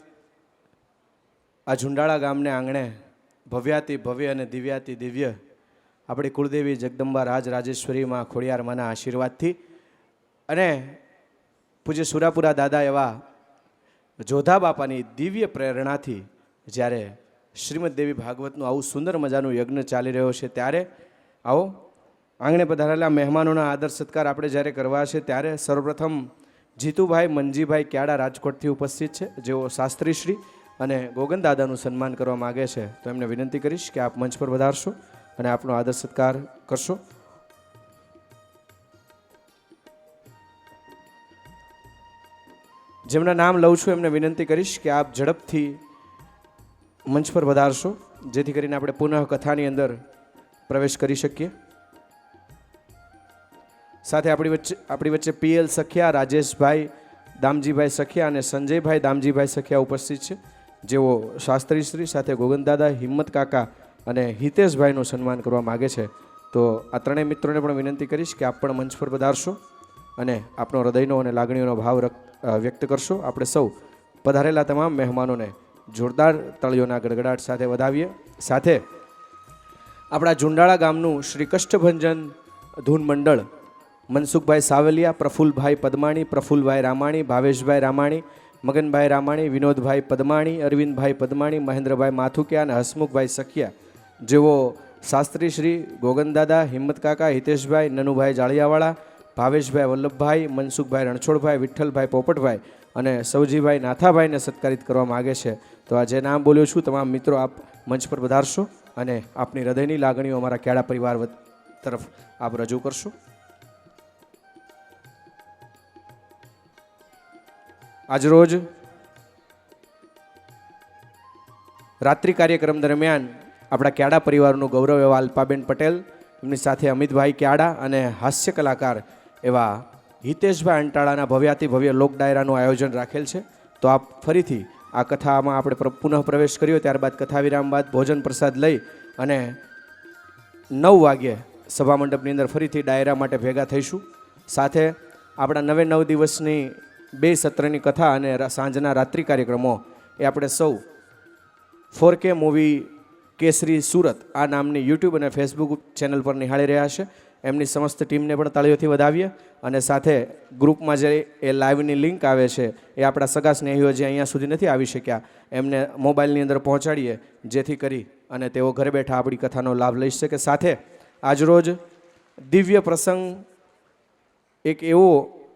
આ ઝુંડાળા ગામને આંગણે ભવ્યાતિ ભવ્ય અને દિવ્યાતિ દિવ્ય આપણી કુળદેવી જગદંબા રાજ રાજેશ્વરી માં ખોડિયાર માના આશીર્વાદથી અને પૂજ્ય સુરાપુરા દાદા એવા જોધા બાપાની દિવ્ય પ્રેરણાથી જ્યારે શ્રીમદ દેવી ભાગવતનું આવું સુંદર મજાનું યજ્ઞ ચાલી રહ્યો છે, ત્યારે આવો આંગણે પધારેલા મહેમાનોના આદર સત્કાર આપણે જ્યારે કરવા છે, ત્યારે સર્વપ્રથમ જીતુભાઈ મનજીભાઈ ક્યાડા રાજકોટથી ઉપસ્થિત છે, જેઓ શાસ્ત્રીશ્રી અને ગોગન દાદાનું સન્માન કરવા માગે છે. તો એમને વિનંતી કરીશ કે આપ મંચ પર વધારશો અને આપનો આદર સત્કાર કરશો. જેમના નામ લઉં છું એમને વિનંતી કરીશ કે આપ ઝડપથી મંચ પર વધારશો, જેથી કરીને આપણે પુનઃ કથાની અંદર પ્રવેશ કરી શકીએ. સાથે આપણી વચ્ચે પીએલ સખિયા, રાજેશભાઈ દામજીભાઈ સખિયા અને સંજયભાઈ દામજીભાઈ સખિયા ઉપસ્થિત છે, જેઓ શાસ્ત્રીશ્રી સાથે ગોગનદાદા, હિંમત કાકા અને હિતેશભાઈનું સન્માન કરવા માગે છે. તો આ ત્રણેય મિત્રોને પણ વિનંતી કરીશ કે આપ પણ મંચ પર પધારશો અને આપનો હૃદયનો અને લાગણીઓનો ભાવ વ્યક્ત કરશો. આપણે સૌ પધારેલા તમામ મહેમાનોને જોરદાર તળીઓના ગડગડાટ સાથે વધાવીએ. સાથે આપણા ઝુંડાળા ગામનું શ્રી કષ્ટભંજન ધૂન મંડળ મનસુખભાઈ સાવલિયા, પ્રફુલભાઈ પદમાણી, પ્રફુલભાઈ રામાણી, ભાવેશભાઈ રામાણી, મગનભાઈ રામાણી, વિનોદભાઈ પદમાણી, અરવિંદભાઈ પદમાણી, મહેન્દ્રભાઈ માથુકિયા અને હસમુખભાઈ સખિયા, જેઓ શાસ્ત્રી શ્રી ગોગનદાદા, હિંમત કાકા, હિતેશભાઈ, નનુભાઈ જાળિયાવાળા, ભાવેશભાઈ વલ્લભભાઈ, મનસુખભાઈ રણછોડભાઈ, વિઠ્ઠલભાઈ પોપટભાઈ અને સૌજીભાઈ નાથાભાઈને સત્કારિત કરવા માગે છે. તો આ જે નામ બોલ્યો છું તમામ મિત્રો આપ મંચ પર વધારશો અને આપની હૃદયની લાગણીઓ અમારા ક્યાડા પરિવાર તરફ આપ રજૂ કરશો. આજરોજ રાત્રિ કાર્યક્રમ દરમિયાન આપણા ક્યાડા પરિવારનું ગૌરવ એવા અલ્પાબેન પટેલ, એમની સાથે અમિતભાઈ ક્યાડા અને હાસ્ય કલાકાર એવા હિતેશભાઈ અંટાળાના ભવ્યાતિ ભવ્ય લોક ડાયરાનું આયોજન રાખેલ છે. તો આપ ફરીથી આ કથામાં આપણે પુનઃ પ્રવેશ કર્યો, ત્યારબાદ કથા વિરામ બાદ ભોજન પ્રસાદ લઈ અને 9 વાગ્યે સભા મંડપની અંદર ફરીથી ડાયરા માટે ભેગા થઈશું. સાથે આપણા 9 દિવસની 2 સત્રની કથા અને સાંજના રાત્રિ કાર્યક્રમો એ આપણે સૌ 4K મૂવી કેસરી સુરત આ નામની યુટ્યુબ અને ફેસબુક ચેનલ પર નિહાળી રહ્યા છે. એમની સમસ્ત ટીમને પણ તાળીઓથી વધાવીએ અને સાથે ગ્રુપમાં જે એ લાઈવની લિંક આવે છે એ આપણા સગા સ્નેહીઓ જે અહીંયા સુધી નથી આવી શક્યા એમને મોબાઈલની અંદર પહોંચાડીએ, જેથી કરી અને તેઓ ઘરે બેઠા આપણી કથાનો લાભ લઈ શકે. સાથે આજરોજ દિવ્ય પ્રસંગ એક એવો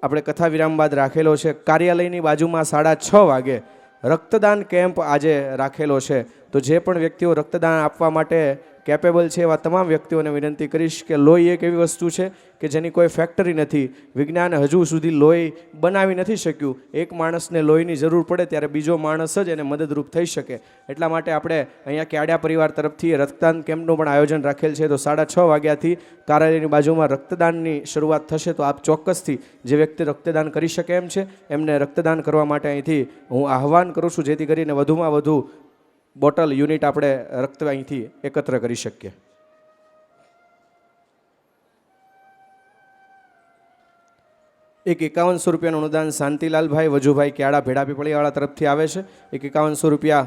આપણે કથા વિરામ બાદ રાખેલો છે. કાર્યાલયની બાજુમાં 6:30 વાગે રક્તદાન કેમ્પ આજે રાખેલો છે. તો જે પણ વ્યક્તિઓ રક્તદાન આપવા માટે કેપેબલ છે એવા તમામ વ્યક્તિઓને વિનંતી કરીશ કે લોહી એક એવી વસ્તુ છે કે જેની કોઈ ફેક્ટરી નથી. વિજ્ઞાન હજુ સુધી લોહી બનાવી નથી શક્યું. એક માણસને લોહીની જરૂર પડે ત્યારે બીજો માણસ જ એને મદદરૂપ થઈ શકે. એટલા માટે આપણે અહીંયા ક્યાડા પરિવાર તરફથી રક્તદાન કેમ્પનું પણ આયોજન રાખેલ છે. તો 6:30 વાગ્યાથી કાર્યાલયની બાજુમાં રક્તદાનની શરૂઆત થશે. તો આપ ચોક્કસથી જે વ્યક્તિ રક્તદાન કરી શકે એમ છે એમને રક્તદાન કરવા માટે અહીંથી હું આહવાન કરું છું, જેથી કરીને વધુમાં વધુ બોટલ યુનિટ આપણે રક્ત અહીંથી એકત્ર કરી શકીએ. એક 5100 રૂપિયાનું અનુદાન શાંતિલાલભાઈ વજુભાઈ ક્યાડા ભેડા પીપળીવાળા તરફથી આવે છે. એક 5100 રૂપિયા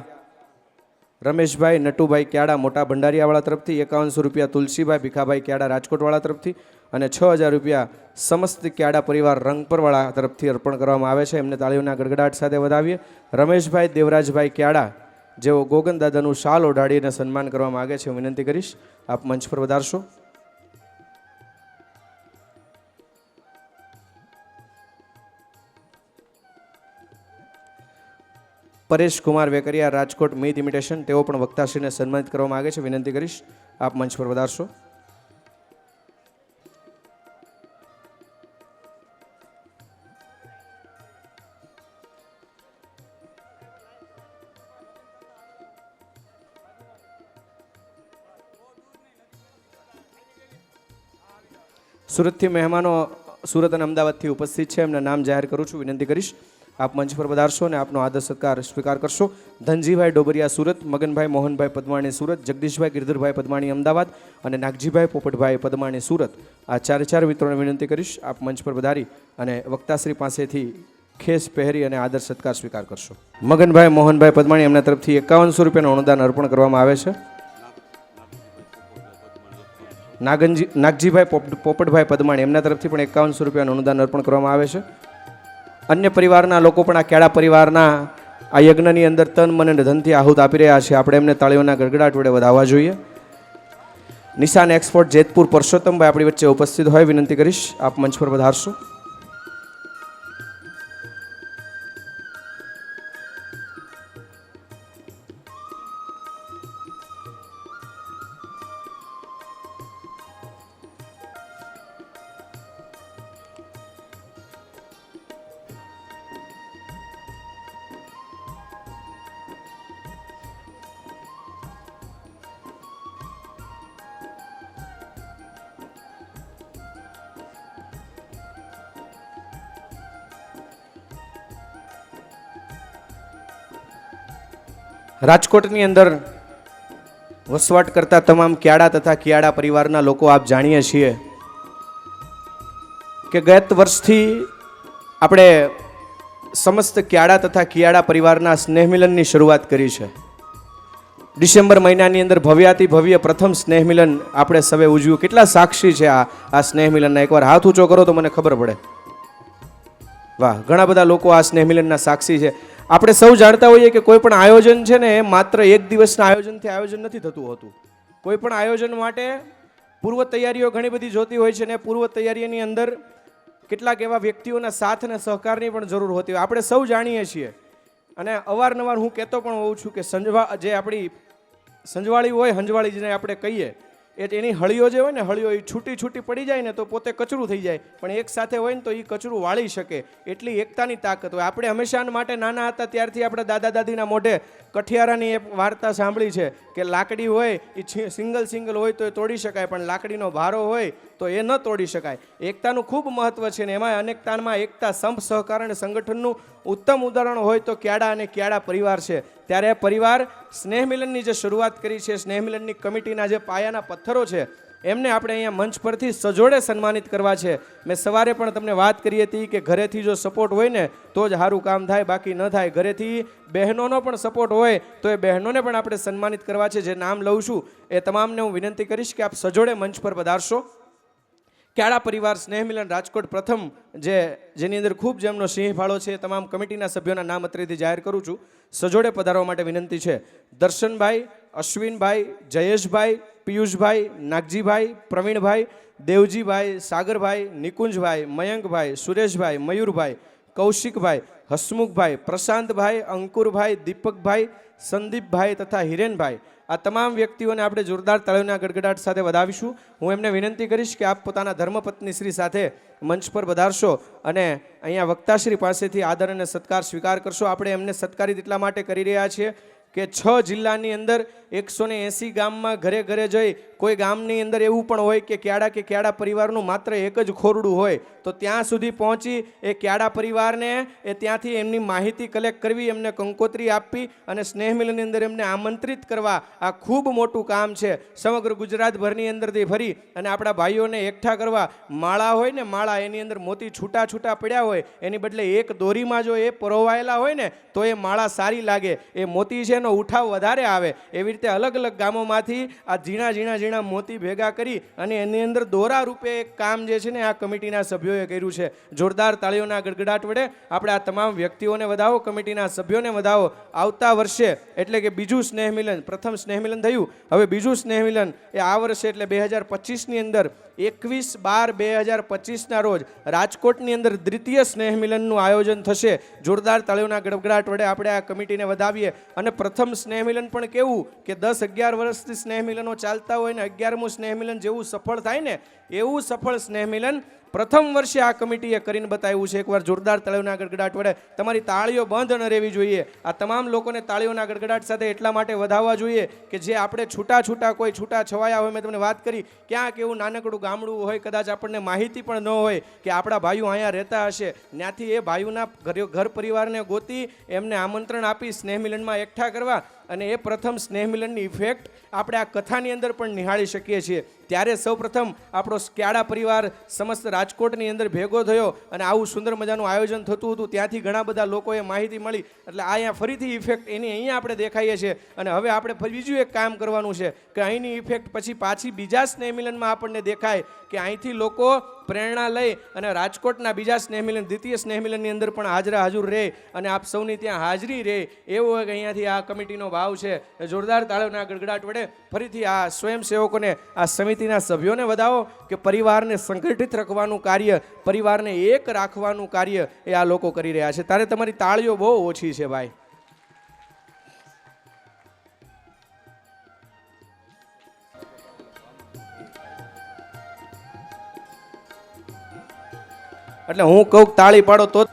રમેશભાઈ નટુભાઈ ક્યાડા મોટા ભંડારીયાવાળા તરફથી, 5100 રૂપિયા તુલસીભાઈ ભીખાભાઈ ક્યાડા રાજકોટવાળા તરફથી અને 6000 રૂપિયા સમસ્ત ક્યાડા પરિવાર રંગપરવાળા તરફથી અર્પણ કરવામાં આવે છે. એમને તાળીઓના ગડગડાટ સાથે વધાવીએ. રમેશભાઈ દેવરાજભાઈ ક્યાડા, જેઓ ગોગન દાદાનું શાલ ઓઢાડીને સન્માન કરવા માગે છે, હું વિનંતી કરીશ આપ મંચ પર વધારશો. પરેશ કુમાર વેકરિયા રાજકોટ મીત ઇમિટેશન, તેઓ પણ વક્તાશ્રીને સન્માનિત કરવા માગે છે, વિનંતી કરીશ આપ મંચ પર વધારશો. સુરતથી મહેમાનો સુરત અને અમદાવાદથી ઉપસ્થિત છે, એમના નામ જાહેર કરું છું, વિનંતી કરીશ આપ મંચ પર પધારશો અને આપનો આદર સત્કાર સ્વીકાર કરશો. ધનજીભાઈ ડોબરિયા સુરત, મગનભાઈ મોહનભાઈ પદમાણી સુરત, જગદીશભાઈ ગિરધરભાઈ પદમાણી અમદાવાદ અને નાગજીભાઈ પોપટભાઈ પદમાણી સુરત. આ 4 મિત્રોને વિનંતી કરીશ આપ મંચ પર પધારી અને વક્તાશ્રી પાસેથી ખેસ પહેરી અને આદર સત્કાર સ્વીકાર કરશો. મગનભાઈ મોહનભાઈ પદમાણી એમના તરફથી 5100 રૂપિયાનું અનુદાન અર્પણ કરવામાં આવે છે. નાગજીભાઈ પોપટભાઈ પદમાણી એમના તરફથી પણ 5100 રૂપિયાનું અનુદાન અર્પણ કરવામાં આવે છે. અન્ય પરિવારના લોકો પણ આ કેળા પરિવારના આ યજ્ઞની અંદર તન મન અને ધનથી આહુત આપી રહ્યા છે. આપણે એમને તાળીઓના ગડગડાટ વડે વધાવવા જોઈએ. નિશાન એક્સપોર્ટ જેતપુર પરસોત્તમભાઈ આપણી વચ્ચે ઉપસ્થિત હોય વિનંતી કરીશ, આપ મંચ પર વધારશો. રાજકોટની અંદર વસવાટ કરતા તમામ ક્યાડા તથા કિયાડા પરિવારના લોકો આપ જાણીએ છીએ કે ગત વર્ષથી આપણે સમસ્ત ક્યાડા તથા કિયાડા પરિવારના સ્નેહ મિલનની શરૂઆત કરી છે. ડિસેમ્બર મહિનાની અંદર ભવ્યાતિ ભવ્ય પ્રથમ સ્નેહ મિલન આપણે સવે ઉજવ્યું. કેટલા સાક્ષી છે આ સ્નેહ મિલનના? એકવાર હાથ ઊંચો કરો તો મને ખબર પડે. વાહ, ઘણા બધા લોકો આ સ્નેહ મિલનના સાક્ષી છે. આપણે સૌ જાણતા હોઈએ કે કોઈ પણ આયોજન છે ને એ માત્ર એક દિવસના આયોજનથી આયોજન નથી થતું હોતું. કોઈ પણ આયોજન માટે પૂર્વ તૈયારીઓ ઘણી બધી જોતી હોય છે, ને પૂર્વ તૈયારીની અંદર કેટલાક એવા વ્યક્તિઓના સાથ અને સહકારની પણ જરૂર હોતી હોય. આપણે સૌ જાણીએ છીએ અને અવારનવાર હું કહેતો પણ હોઉં છું કે જે આપણી સંજવાળી હોય, હંજવાળી જેને આપણે કહીએ, એની હળીઓ જે હોય ને, હળીઓ એ છૂટી પડી જાય ને તો પોતે કચરું થઈ જાય, પણ એક સાથે હોય ને તો એ કચરું વાળી શકે. એટલી એકતાની તાકાત હોય. આપણે હંમેશા માટે નાના હતા ત્યારથી આપણા દાદા દાદીના મોઢે કઠિયારાની એ વાર્તા સાંભળી છે કે લાકડી હોય એ સિંગલ હોય તો એ તોડી શકાય, પણ લાકડીનો ભારો હોય તો એ ન તોડી શકાય. એકતાનું ખૂબ મહત્વ છે ને એમાં અનેકતામાં એકતા, સંપ, સહકાર અને સંગઠનનું ઉત્તમ ઉદાહરણ હોય તો ક્યાડા અને ક્યાડા પરિવાર છે. ત્યારે પરિવાર સ્નેહ મિલનની જે શરૂઆત કરી છે, સ્નેહ મિલનની કમિટીના જે પાયાના પથ્થરો છે, એમને આપણે અહીંયા મંચ પરથી સજોડે સન્માનિત કરવા છે. મેં સવારે પણ તમને વાત કરી હતી કે ઘરેથી જો સપોર્ટ હોય ને તો જ સારું કામ થાય, બાકી ન થાય. ઘરેથી બહેનોનો પણ સપોર્ટ હોય તો એ બહેનોને પણ આપણે સન્માનિત કરવા છે. જે નામ લઉં છું એ તમામને હું વિનંતી કરીશ કે આપ સજોડે મંચ પર પધારશો. ક્યાડા પરિવાર સ્નેહ મિલન રાજકોટ પ્રથમ જેની અંદર ખૂબ જેમનો સિંહ ફાળો છે, તમામ કમિટીના સભ્યોના નામ અત્રેથી જાહેર કરું છું. સજોડે પધારવા માટે વિનંતી છે. દર્શનભાઈ, અશ્વિનભાઈ, જયેશભાઈ, પિયુષભાઈ, નાગજીભાઈ, પ્રવીણભાઈ, દેવજીભાઈ, સાગરભાઈ, નિકુંજભાઈ, મયંકભાઈ, સુરેશભાઈ, મયુરભાઈ, કૌશિકભાઈ, હસમુખભાઈ, પ્રશાંતભાઈ, અંકુરભાઈ, દીપકભાઈ, સંદીપભાઈ તથા હિરેનભાઈ, આ તમામ વ્યક્તિઓને આપણે જોરદાર તાળીઓના ગડગડાટ સાથે વધાવીશું. હું એમને વિનંતી કરીશ કે આપ પોતાના ધર્મપત્ની શ્રી સાથે મંચ પર વધારશો અને અહીંયા વક્તાશ્રી પાસેથી આદર અને સત્કાર સ્વીકાર કરશો. આપણે એમને સત્કારિત એટલા માટે કરી રહ્યા છીએ કે 6 જિલ્લાની અંદર 180 ગામમાં ઘરે ઘરે જઈ, કોઈ ગામની અંદર એવું પણ હોય કે ક્યાડા પરિવારનું માત્ર એક જ ખોરડું હોય તો ત્યાં સુધી પહોંચી એ ક્યાડા પરિવારને એ ત્યાંથી એમની માહિતી કલેક્ટ કરવી, એમને કંકોત્રી આપવી અને સ્નેહ મિલનની અંદર એમને આમંત્રિત કરવા, આ ખૂબ મોટું કામ છે. સમગ્ર ગુજરાતભરની અંદરથી ફરી અને આપણા ભાઈઓને એકઠા કરવા. માળા હોય ને, માળા એની અંદર મોતી છૂટા પડ્યા હોય, એની બદલે એક દોરીમાં જો એ પરોવાયેલા હોય ને તો એ માળા સારી લાગે. એ મોતી છે એનો ઉઠાવ વધારે આવે. એવી રીતે અલગ અલગ ગામોમાંથી આ ઝીણા મોતી ભેગા કરી અને એની અંદર દોરા રૂપે એક કામ જે છે ને આ કમિટીના સભ્યોએ કર્યું છે. જોરદાર તાળીઓના ગડગડાટ વડે આપણે આ તમામ વ્યક્તિઓને વધાવો, કમિટીના સભ્યોને વધાવો. આવતા વર્ષે એટલે કે બીજું સ્નેહ મિલન, પ્રથમ સ્નેહ મિલન થયું, હવે બીજું સ્નેહ મિલન એ આ વર્ષે એટલે 2025ની અંદર 21/12/2025ના રોજ રાજકોટની અંદર દ્વિતીય સ્નેહ મિલનનું આયોજન થશે. જોરદાર તાળીઓના ગડગડાટ વડે આપણે આ કમિટીને વધાવીએ. અને પ્રથમ સ્નેહ મિલન પણ કેવું કે 10-11 વર્ષથી સ્નેહ મિલનો ચાલતા હોય ને 11મું સ્નેહ મિલન જેવું સફળ થાય ને એવું સફળ સ્નેહ મિલન પ્રથમ વર્ષે આ કમિટીએ કરીને બતાવ્યું છે. એકવાર જોરદાર તાળીઓના ગડગડાટ વડે તમારી તાળીઓ બંધ ન રહેવી જોઈએ. આ તમામ લોકોને તાળીઓના ગડગડાટ સાથે એટલા માટે વધાવવા જોઈએ કે જે આપણે છૂટા કોઈ છૂટા છવાયા હોય, મેં તમને વાત કરી ક્યાંક એવું નાનકડું ગામડું હોય, કદાચ આપણને માહિતી પણ ન હોય કે આપણા ભાઈઓ અહીંયા રહેતા હશે, ત્યાંથી એ ભાઈઓના ઘર પરિવારને ગોતી એમને આમંત્રણ આપી સ્નેહ મિલનમાં એકઠા કરવા અને એ પ્રથમ સ્નેહ મિલનની ઇફેક્ટ આપણે આ કથાની અંદર પણ નિહાળી શકીએ છીએ. ત્યારે સૌપ્રથમ આપણો ક્યાડા પરિવાર સમસ્ત રાજકોટની અંદર ભેગો થયો અને આવું સુંદર મજાનું આયોજન થતું હતું. ત્યાંથી ઘણા બધા લોકોએ માહિતી મળી એટલે અહીંયા ફરીથી ઇફેક્ટ એની અહીંયા આપણે દેખાઈએ છીએ. અને હવે આપણે બીજું એક કામ કરવાનું છે કે અહીંની ઇફેક્ટ પછી પાછી બીજા સ્નેહ મિલનમાં આપણને દેખાય કે અહીંથી લોકો પ્રેરણા લઈ અને રાજકોટના બીજા સ્નેહ મિલન દ્વિતીય સ્નેહ મિલનની અંદર પણ હાજર રહે અને આપ સૌની ત્યાં હાજરી રહે એવો એક અહીંયાથી આ કમિટીનો ભાવ છે. જોરદાર તાળીઓના ગડગડાટ વડે ફરીથી આ સ્વયંસેવકોને આ સમિતિના સભ્યોને વધાવો કે પરિવારને સંગઠિત રાખવાનું કાર્ય, પરિવારને એક રાખવાનું કાર્ય એ આ લોકો કરી રહ્યા છે. તારે તમારી તાળીઓ બહુ ઓછી છે ભાઈ. એટલે હું કહું તાળી પાડો તો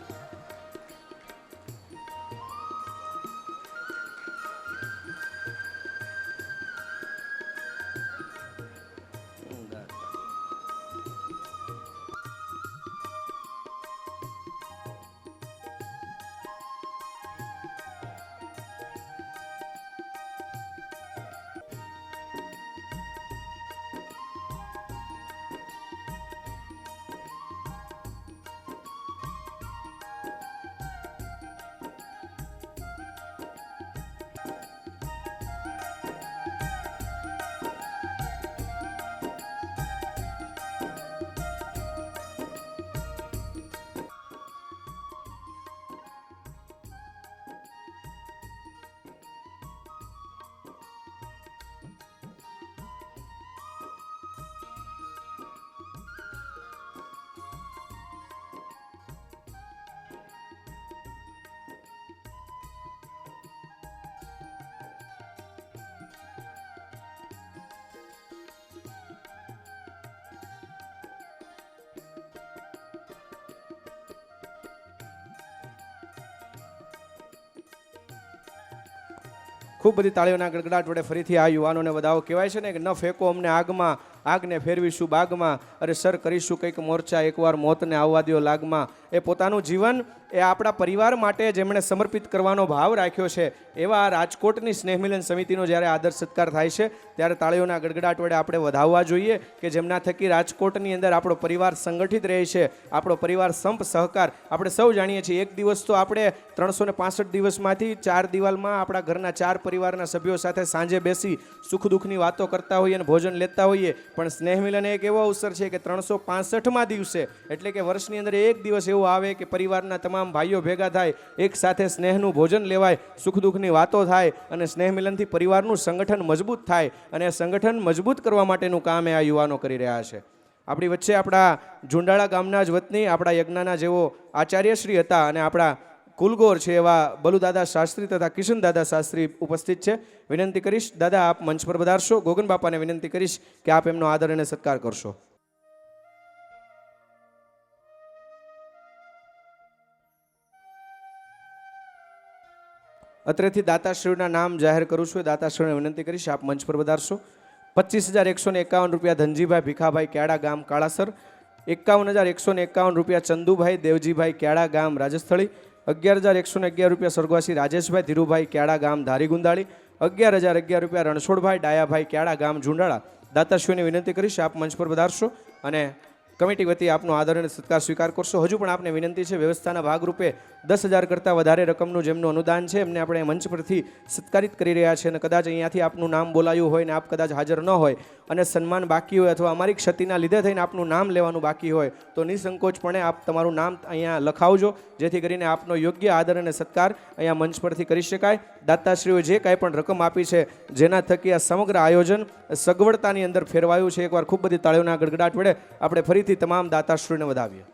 ખૂબ બધી તાળીઓના ગડગડાટ વડે ફરીથી આ યુવાનોને વધાવો. કહેવાય છે ને કે ન ફેંકો અમને આગમાં, આગને ફેરવીશું બાગમાં, અરે સર કરીશું કંઈક મોરચા, એકવાર મોતને આવવા દ્યો લાગમાં. એ પોતાનું જીવન એ આપણા પરિવાર માટે જેમણે સમર્પિત કરવાનો ભાવ રાખ્યો છે એવા રાજકોટની સ્નેહમિલન સમિતિનો જ્યારે આદર સત્કાર થાય છે ત્યારે તાળીઓના ગડગડાટ વડે આપણે વધાવવા જોઈએ કે જેમના થકી રાજકોટની અંદર આપણો પરિવાર સંગઠિત રહે છે, આપણો પરિવાર સંપ સહકાર. આપણે સૌ જાણીએ છીએ એક દિવસ તો આપણે 365 દિવસમાંથી 4 દિવાલમાં આપણા ઘરના 4 પરિવારના સભ્યો સાથે સાંજે બેસી સુખ દુઃખની વાતો કરતા હોઈએ અને ભોજન લેતા હોઈએ, પણ સ્નેહમિલન એક એવો અવસર છે કે 365માં દિવસે એટલે કે વર્ષની અંદર એક દિવસ એવો આવે કે પરિવારના તમામ ભાઈઓ ભેગા થાય, એક સાથે સ્નેહનું ભોજન લેવાય, સુખ દુઃખની વાતો થાય અને સ્નેહ મિલનથી પરિવારનું સંગઠન મજબૂત થાય. અને સંગઠન મજબૂત કરવા માટેનું કામ એ આ યુવાનો કરી રહ્યા છે. આપણી વચ્ચે આપણા ઝુંડાળા ગામના જ વતની આપણા યજ્ઞના જેવો આચાર્યશ્રી હતા અને આપણા કુલગોર છે એવા બલુદાદા શાસ્ત્રી તથા કિશનદાદા શાસ્ત્રી ઉપસ્થિત છે. વિનંતી કરીશ દાદા આપ મંચ પર પધારશો. ગોગન બાપાને વિનંતી કરીશ કે આપ એમનો આદર અને સત્કાર કરશો. અત્રેથી દાતાશ્રીના નામ જાહેર કરું છું. દાતાશ્રીને વિનંતી કરીશ આપ મંચ પર પધારશો. 25,151 રૂપિયા ધનજીભાઈ ભીખાભાઈ ક્યાડા ગામ કાળાસર, 51,151 રૂપિયા ચંદુભાઈ દેવજીભાઈ ક્યાડા ગામ રાજસ્થળી, 11,111 રૂપિયા સ્વર્ગવાસી રાજેશભાઈ ધીરુભાઈ ક્યાડા ગામ ધારીગુંદાળી, 11,011 રૂપિયા રણછોડભાઈ ડાયાભાઈ ક્યાડા ગામ ઝુંડાળા. દાતાશ્રીઓને વિનંતી કરીશ આપ મંચ પર પધારશો અને કમિટી વતી આપનો આદર અને સત્કાર સ્વીકાર કરશો. હજુ પણ આપને વિનંતી છે વ્યવસ્થાના ભાગરૂપે 10,000 કરતાં વધારે રકમનું જેમનું અનુદાન છે એમને આપણે મંચ પરથી સત્કારિત કરી રહ્યા છે અને કદાચ અહીંયાથી આપનું નામ બોલાયું હોય ને આપ કદાચ હાજર ન હોય અને સન્માન બાકી હોય અથવા અમારી ક્ષતિના લીધે થઈને આપનું નામ લેવાનું બાકી હોય તો નિસંકોચપણે આપ તમારું નામ અહીંયા લખાવજો જેથી કરીને આપનો યોગ્ય આદર અને સત્કાર અહીંયા મંચ પરથી કરી શકાય. દાતાશ્રીઓએ જે કાંઈ પણ રકમ આપી છે જેના થકી આ સમગ્ર આયોજન સગવડતાની અંદર ફેરવાયું છે. એકવાર ખૂબ બધી તાળીઓના ગડગડાટ વડે આપણે ફરીથી તમામ દાતાશ્રીઓને વધાવીએ.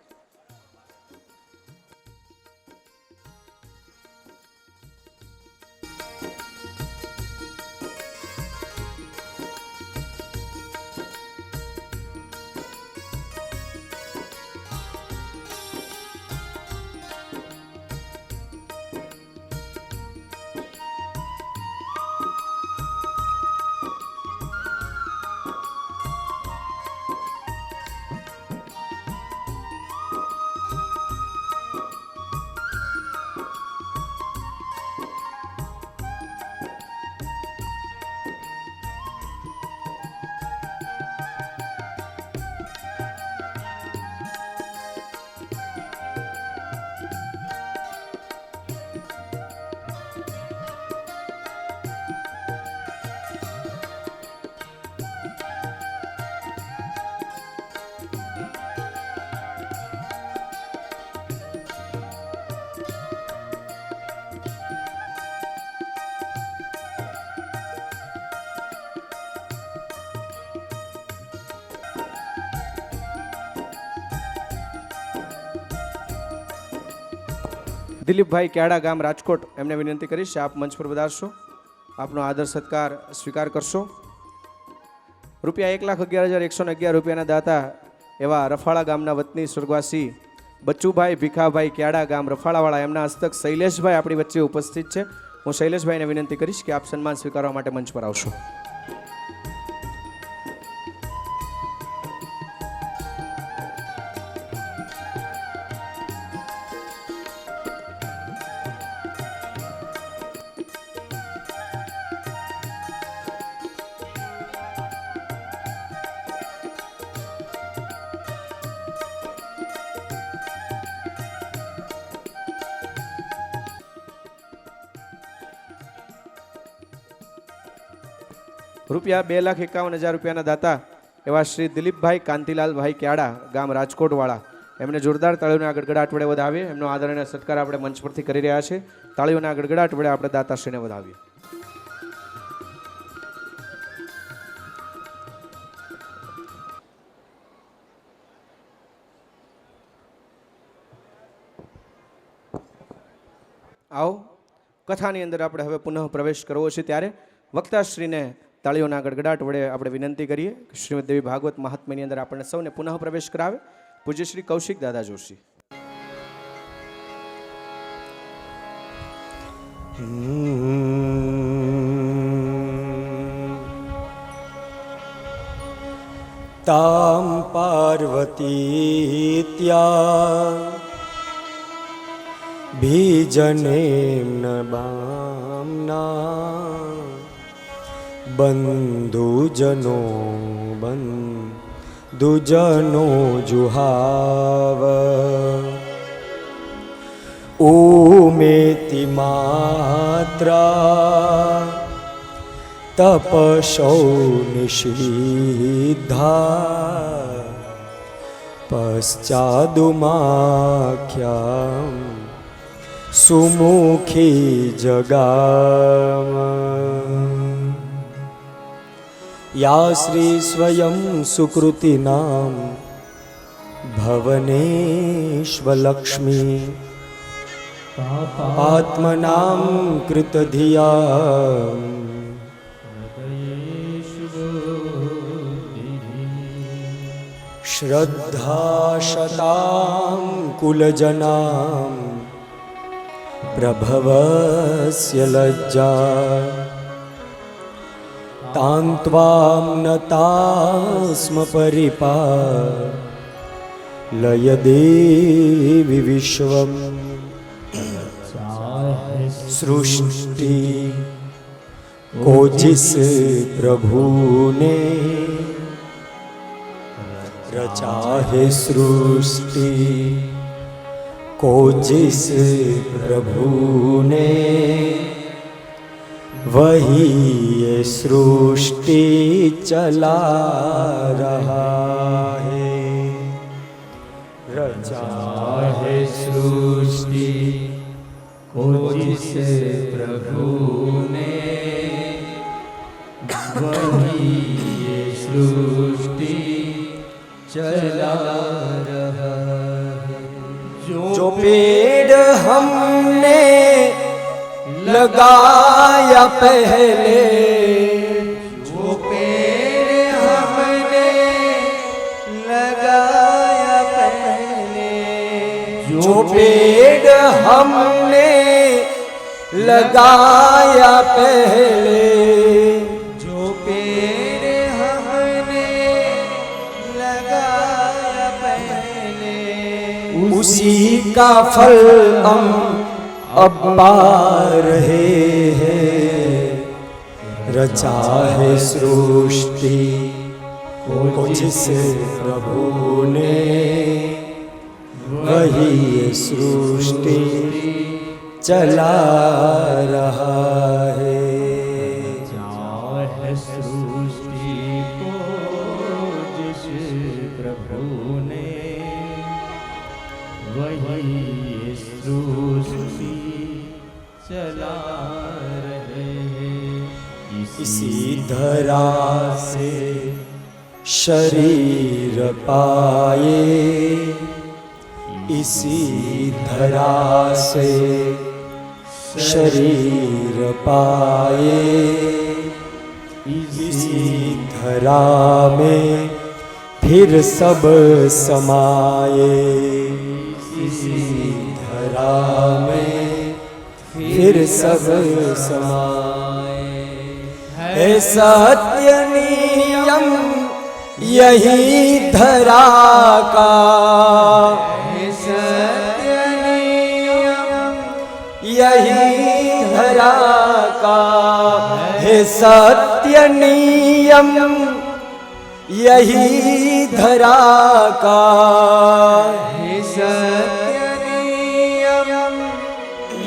દિલીપભાઈ ક્યાડા, ગામ રાજકોટ, એમને વિનંતી કરીશ આપ મંચ પર પધારશો, આપનો આદર સત્કાર સ્વીકાર કરશો. રૂપિયા 1,11,111 રૂપિયાના દાતા એવા રફાળા ગામના વતની સ્વર્ગવાસી બચ્ચુભાઈ ભીખાભાઈ ક્યાડા, ગામ રફાળાવાળા, એમના હસ્તક શૈલેષભાઈ આપણી વચ્ચે ઉપસ્થિત છે. હું શૈલેષભાઈને વિનંતી કરીશ કે આપ સન્માન સ્વીકારવા માટે મંચ પર આવશો. રૂપિયા 2,51,000 રૂપિયાના દાતા એવા શ્રી દિલીપભાઈ કાંતિલાલભાઈ ક્યાડા, ગામ રાજકોટવાળા, એમને જોરદાર તાળીઓના ગડગડાટ વડે વધાવીએ. એમનો આદર અને સત્કાર આપણે મંચ પરથી કરી રહ્યા છે. તાળીઓના ગડગડાટ વડે આપણે દાતાશ્રીને વધાવીએ. આવો કથાની અંદર આપણે હવે પુનઃ પ્રવેશ કરવો છે, ત્યારે વક્તાશ્રીને તાળીઓના ગડગડાટ વડે આપણે વિનંતી કરીએ કે શ્રીમદ દેવી ભાગવત મહાત્મ્યની અંદર આપણને સૌને પુનઃ પ્રવેશ કરાવે. પૂજ્ય શ્રી કૌશિક દાદા જોશી. તામ પાર્વતી ત્યાં ભીજનેમ્ન બામના બંધુજનો જુહાવ ઉમેતિ માત્રા તપશો નિષિદ્ધા પશ્ચાદુમાખ્યામ સુમુખી જગામ યા શ્રી સ્વયં સુકૃતિનામ ભવનેશ્વલક્ષ્મી આત્મનામ કૃતધિયા શ્રદ્ધાશતાં કુલજનાં પ્રભવસ્ય લજ્જા તાં ત્વાં નતાસ્મ પરિપાલય દેવી વિશ્વમ સૃષ્ટિ को जिस प्रभु ने रचा है सृष्टि को जिस प्रभु ने वही ये सृष्टि चला रहा है रचा है सृष्टि को जिस प्रभु ने वही ये सृष्टि चला रहा है जो पेड़ हमने लगाया पहले जो पेड़ हमने लगाया पहले जो पेड़ हमने लगाया पहले उसी का फल हम अब पा रहे हैं रचा है सृष्टि को जिसे प्रभु ने वही ये सृष्टि चला रहा है सृष्टि को जिस प्रभु ने वही सृष्टि चला रहे हैं इसी धरा से शरीर पाए इसी धरा से शरीर पाए, इसी धरा में फिर सब समाए, इसी धरा में फिर सब समाए। है सत्य नियम यही धरा का, है सत्य नियम यही धरा का, है सत्य नियम यही धरा का, है सत्य नियम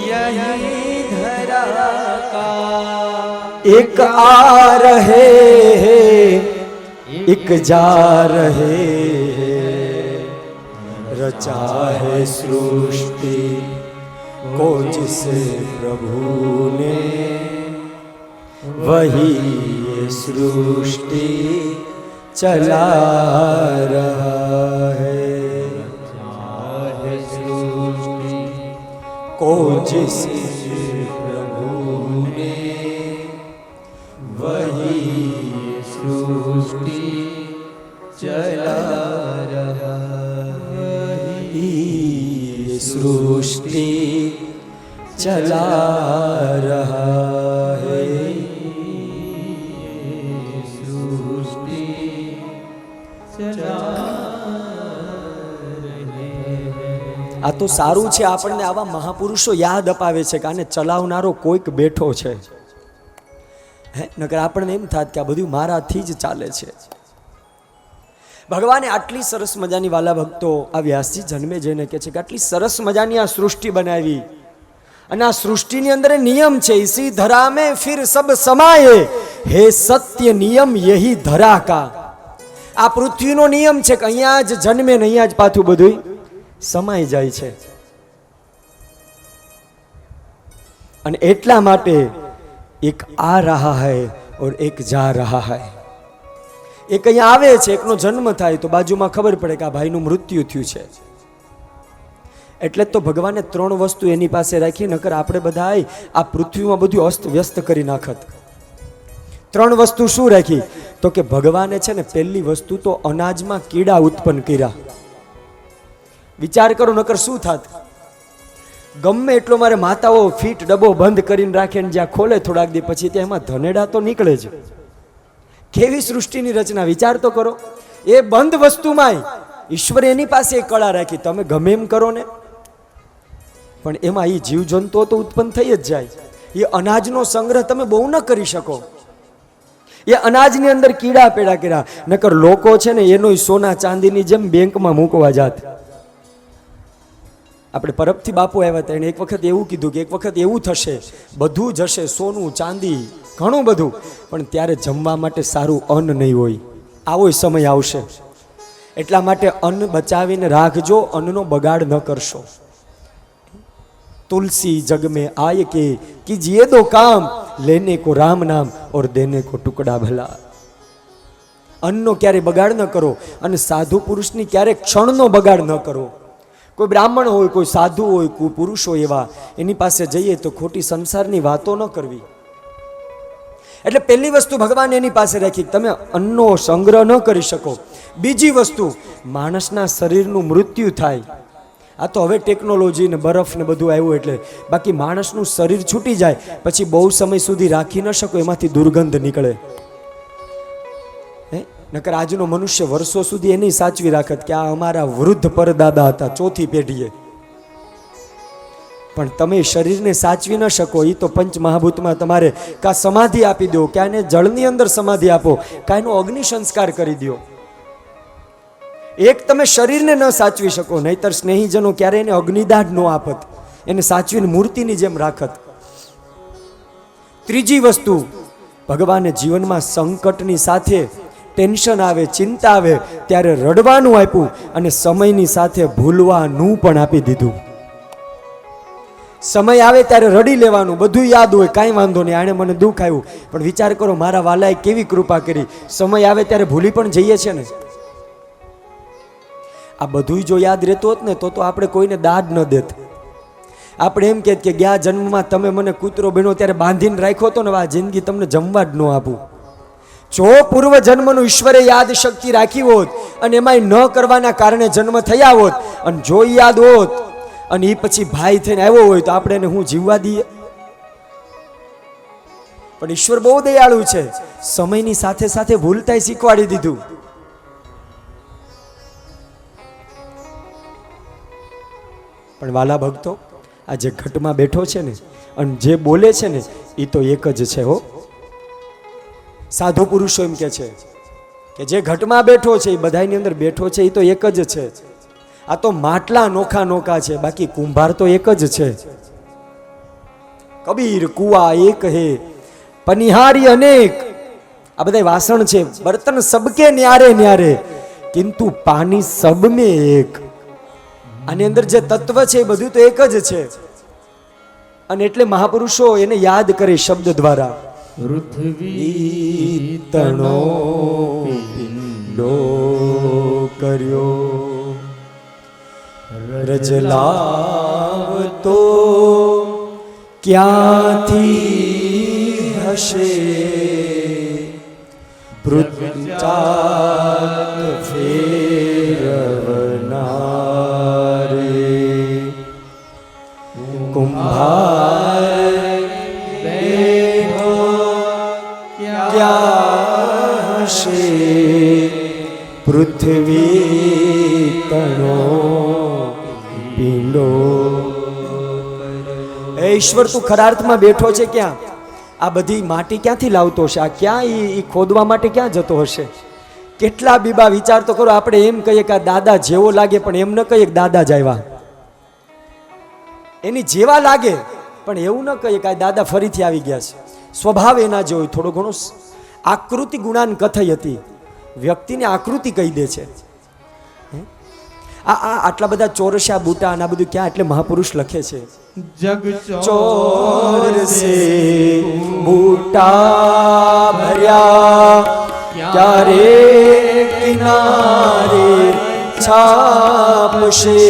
यही धरा का। एक आ रहे हैं एक जा रहे हैं, रचा है सृष्टि को जिसे प्रभु ने, वही ये सृष्टि चला रहा है। सृष्टि को जिसे प्रभु ने, वही ये सृष्टि चला रहा है। ये सृष्टि चला रहा है। આ તો સારું છે, આપણને આવા મહાપુરુષો યાદ અપાવે છે કે આને ચલાવનારો કોઈક બેઠો છે. હે નકર આપણને એમ થાત કે આ બધું મારાથી જ ચાલે છે. ભગવાને આટલી સરસ મજાની વાલા ભક્તો આ વ્યાસજી જન્મે જઈને કહે છે કે આટલી સરસ મજાની આ સૃષ્ટિ બનાવી અને આ સૃષ્ટિની અંદર નિયમ છે, ઇસી ધરા મેં ફિર સબ સમાયે, હે સત્ય નિયમ યહી ધરા કા. આ પૃથ્વીનો નિયમ છે કે અહીંયા જ જન્મે ને અહીંયા જ પાછું બધું સમાઈ જાય છે. અને એટલા માટે એક આ રહા હૈ ઓર એક જા રહા હૈ. એક અહીંયા આવે છે, એકનો જન્મ થાય તો બાજુમાં ખબર પડે કે આ ભાઈનું મૃત્યુ થયું છે. એટલે જ તો ભગવાને 3 વસ્તુ એની પાસે રાખી, નકર આપણે બધા આ પૃથ્વીમાં બધું અસ્ત વ્યસ્ત કરી નાખત. 3 વસ્તુ શું રાખી? તો કે ભગવાને છે ને પહેલી વસ્તુ તો અનાજમાં કીડા ઉત્પન્ન કર્યા. વિચાર કરો નકર શું થાત? ગમે એટલો મારે માતાઓ ફીટ ડબ્બો બંધ કરીને રાખે ને જ્યાં ખોલે થોડાક દી પછી ત્યાં એમાં ધનેડા તો નીકળે જ. કેવી સૃષ્ટિની રચના વિચાર તો કરો. એ બંધ વસ્તુમાં ઈશ્વરે એની પાસે એક કળા રાખી, તમે ગમે એમ કરો ને પણ એમાં એ જીવજંતુઓ તો ઉત્પન્ન થઈ જ જાય. એ અનાજનો સંગ્રહ તમે બહુ ન કરી શકો. એ અનાજની અંદર કીડા પેડા કર્યા. નકર લોકો છે ને એનો સોના ચાંદીની જેમ બેંકમાં મૂકવા જાત. આપણે પરબથી બાપુ આવ્યા હતા, એને એક વખત એવું કીધું કે એક વખત એવું થશે, બધું જશે, સોનું ચાંદી ઘણું બધું, પણ ત્યારે જમવા માટે સારું અન્ન નહીં હોય. આવો સમય આવશે. એટલા માટે અન્ન બચાવીને રાખજો, અન્નનો બગાડ ન કરશો. તુલસી જગ में आय के कीजिए दो काम, लेने को राम नाम और देने को टुकड़ा भला. અન્નનો ક્યારે બગાડ ન કરો અને સાધુ પુરુષની ક્યારે ક્ષણનો બગાડ ન કરો. કોઈ બ્રાહ્મણ હોય, કોઈ સાધુ હોય, કોઈ પુરુષ હોય, એવા એની પાસે જઈએ તો ખોટી સંસારની વાતો ન કરવી. એટલે પહેલી વસ્તુ ભગવાન એની પાસે રાખી, તમે અન્નનો સંગ્રહ ન કરી શકો. બીજી વસ્તુ, માણસના શરીરનું મૃત્યુ થાય. આ તો હવે ટેકનોલોજી ને બરફ ને બધું આવ્યું એટલે, બાકી માણસનું શરીર છૂટી જાય પછી બહુ સમય સુધી રાખી ન શકો, એમાંથી દુર્ગંધ નીકળે. નકર આજનો મનુષ્ય વર્ષો સુધી એની સાચવી રાખત કે આ અમારા વૃદ્ધ પરદાદા હતા, 4થી પેઢીએ. પણ તમે શરીરને સાચવી ન શકો. એ તો પંચ મહાભૂતમાં તમારે કા સમાધિ આપી દો, ક્યાં એને જળની અંદર સમાધિ આપો, કાં એનો અગ્નિ સંસ્કાર કરી દો. એક તમે શરીરને ન સાચવી શકો, નહીતર સ્નેહીજનો ક્યારે એને અગ્નિદાઢ ન આપત, એને સાચવીને મૂર્તિની જેમ રાખત. ત્રીજી વસ્તુ, ભગવાને જીવનમાં સંકટની સાથે ટેન્શન આવે, ચિંતા આવે ત્યારે રડવાનું આપ્યું અને સમયની સાથે ભૂલવાનું પણ આપી દીધું. સમય આવે ત્યારે રડી લેવાનું, બધું યાદ હોય, કાંઈ વાંધો નહીં, આણે મને દુઃખ આવ્યું, પણ વિચાર કરો મારા વાલાએ કેવી કૃપા કરી. સમય આવે ત્યારે ભૂલી પણ જઈએ છે ને. આ બધું જો યાદ રહેતું હોત ને તો આપણે કોઈને દાદ ન દેત. આપણે એમ કહેત કે ગયા જન્મમાં તમે મને કૂતરો બન્યો ત્યારે બાંધીને રાખ્યો હતો ને, આ જિંદગી તમને જમવા જ ન આપું. જો પૂર્વ જન્મનું ઈશ્વરે યાદ શક્તિ રાખી હોત અને એમાંય ન કરવાના કારણે જન્મ થયા હોત અને જો યાદ હોત અને એ પછી ભાઈ થઈને આવ્યો હોય તો આપણે એને હું જીવવા દઈએ? પણ ઈશ્વર બહુ દયાળુ છે, સમયની સાથે સાથે ભૂલતાય શીખવાડી દીધું. પણ વાલા ભક્તો, આ જે ઘટમાં બેઠો છે ને અને જે બોલે છે ને એ તો એક જ છે હો. સાધુ પુરુષો એમ કે છે કે જે ઘટમાં બેઠો છે એ બધાની અંદર બેઠો છે એ તો એક જ છે. આ તો માટલા નોખા નોખા છે, બાકી કુંભાર તો એક જ છે. કબીર કુવા એક હે પનિહારી અનેક. આ બધા વાસણ છે, બર્તન સબકે ન્યારે ન્યારે કિંતુ પાણી સબ में એક. આની અંદર જે તત્વ છે એ બધું તો એક જ છે. અને એટલે મહાપુરુષો એને યાદ કરે શબ્દ દ્વારા. પૃથ્વી તણો પિંડો કર્યો રજલાવતો ક્યાંથી હશે પૃથ્વીચાત ફેરવનારે કુંભાર બેઠો ક્યાં હશે પૃથ્વી તણો પિંડો. એ ઈશ્વર તું ખરા અર્થમાં બેઠો છે ક્યાં? આ બધી માટી ક્યાંથી લાવતો હશે? આ ક્યાં ઈ ખોદવા માટે ક્યાં જતો હશે? કેટલા બીબા વિચાર તો કરો. આપણે એમ કહીએ કે આ દાદા જેવો લાગે, પણ એમ ન કહીએ કે દાદા જ આવ્યા. એની જેવા લાગે પણ એવું ન કહીએ કે આ દાદા ફરીથી આવી ગયા છે. સ્વભાવ એના જેવો. થોડો ઘણો આકૃતિ ગુણાન કથઈ હતી, વ્યક્તિને આકૃતિ કહી દે છે. આટલા બધા ચોરસ્યા બૂટા અને આ બધું ક્યાં? એટલે મહાપુરુષ લખે છે જગ ચોર સે બૂટા ભર્યા ક્યારે કિનારે છાપશે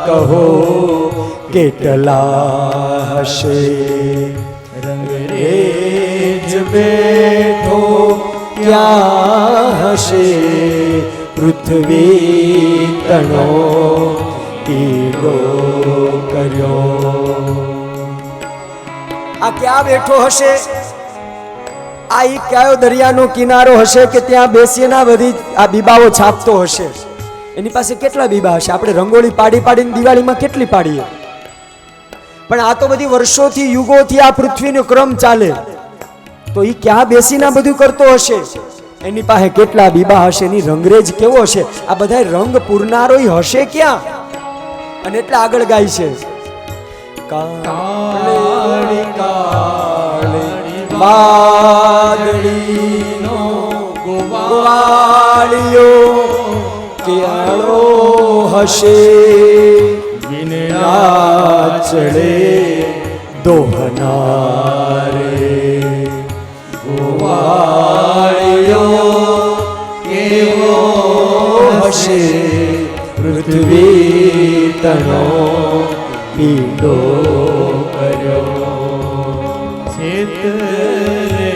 કહો કેટલા હશે રંગરેજ બેઠો ક્યાં હશે પૃથ્વી તણો પિંડો કર્યો. આ ક્યાં બેઠો હશે? આ ઈ કયો દરિયાનો કિનારો હશે કે ત્યાં બેસીને બધી આ બીબાઓ છાપતો હશે? એની પાસે કેટલા બીબા હશે? આપણે રંગોળી પાડી પાડીને દિવાળીમાં કેટલી પાડીએ, પણ આ તો બધી વર્ષોથી યુગોથી આ પૃથ્વીનો ક્રમ ચાલે. તો ઈ ક્યાં બેસીને બધું કરતો હશે? એની પાસે કેટલા બીબા હશે? એની રંગરેજ કેવો હશે? આ બધા રંગ પૂરનારો હશે ક્યાં? અને એટલે આગળ ગાય છે કાળી કાળી વાદળીનો ગોવાળિયો કેળો હશે વિનાચડે દોહનારે ગોવાળિયો કેવો હશે પૃથ્વી તણો પિંડો કર્યો. છેતરે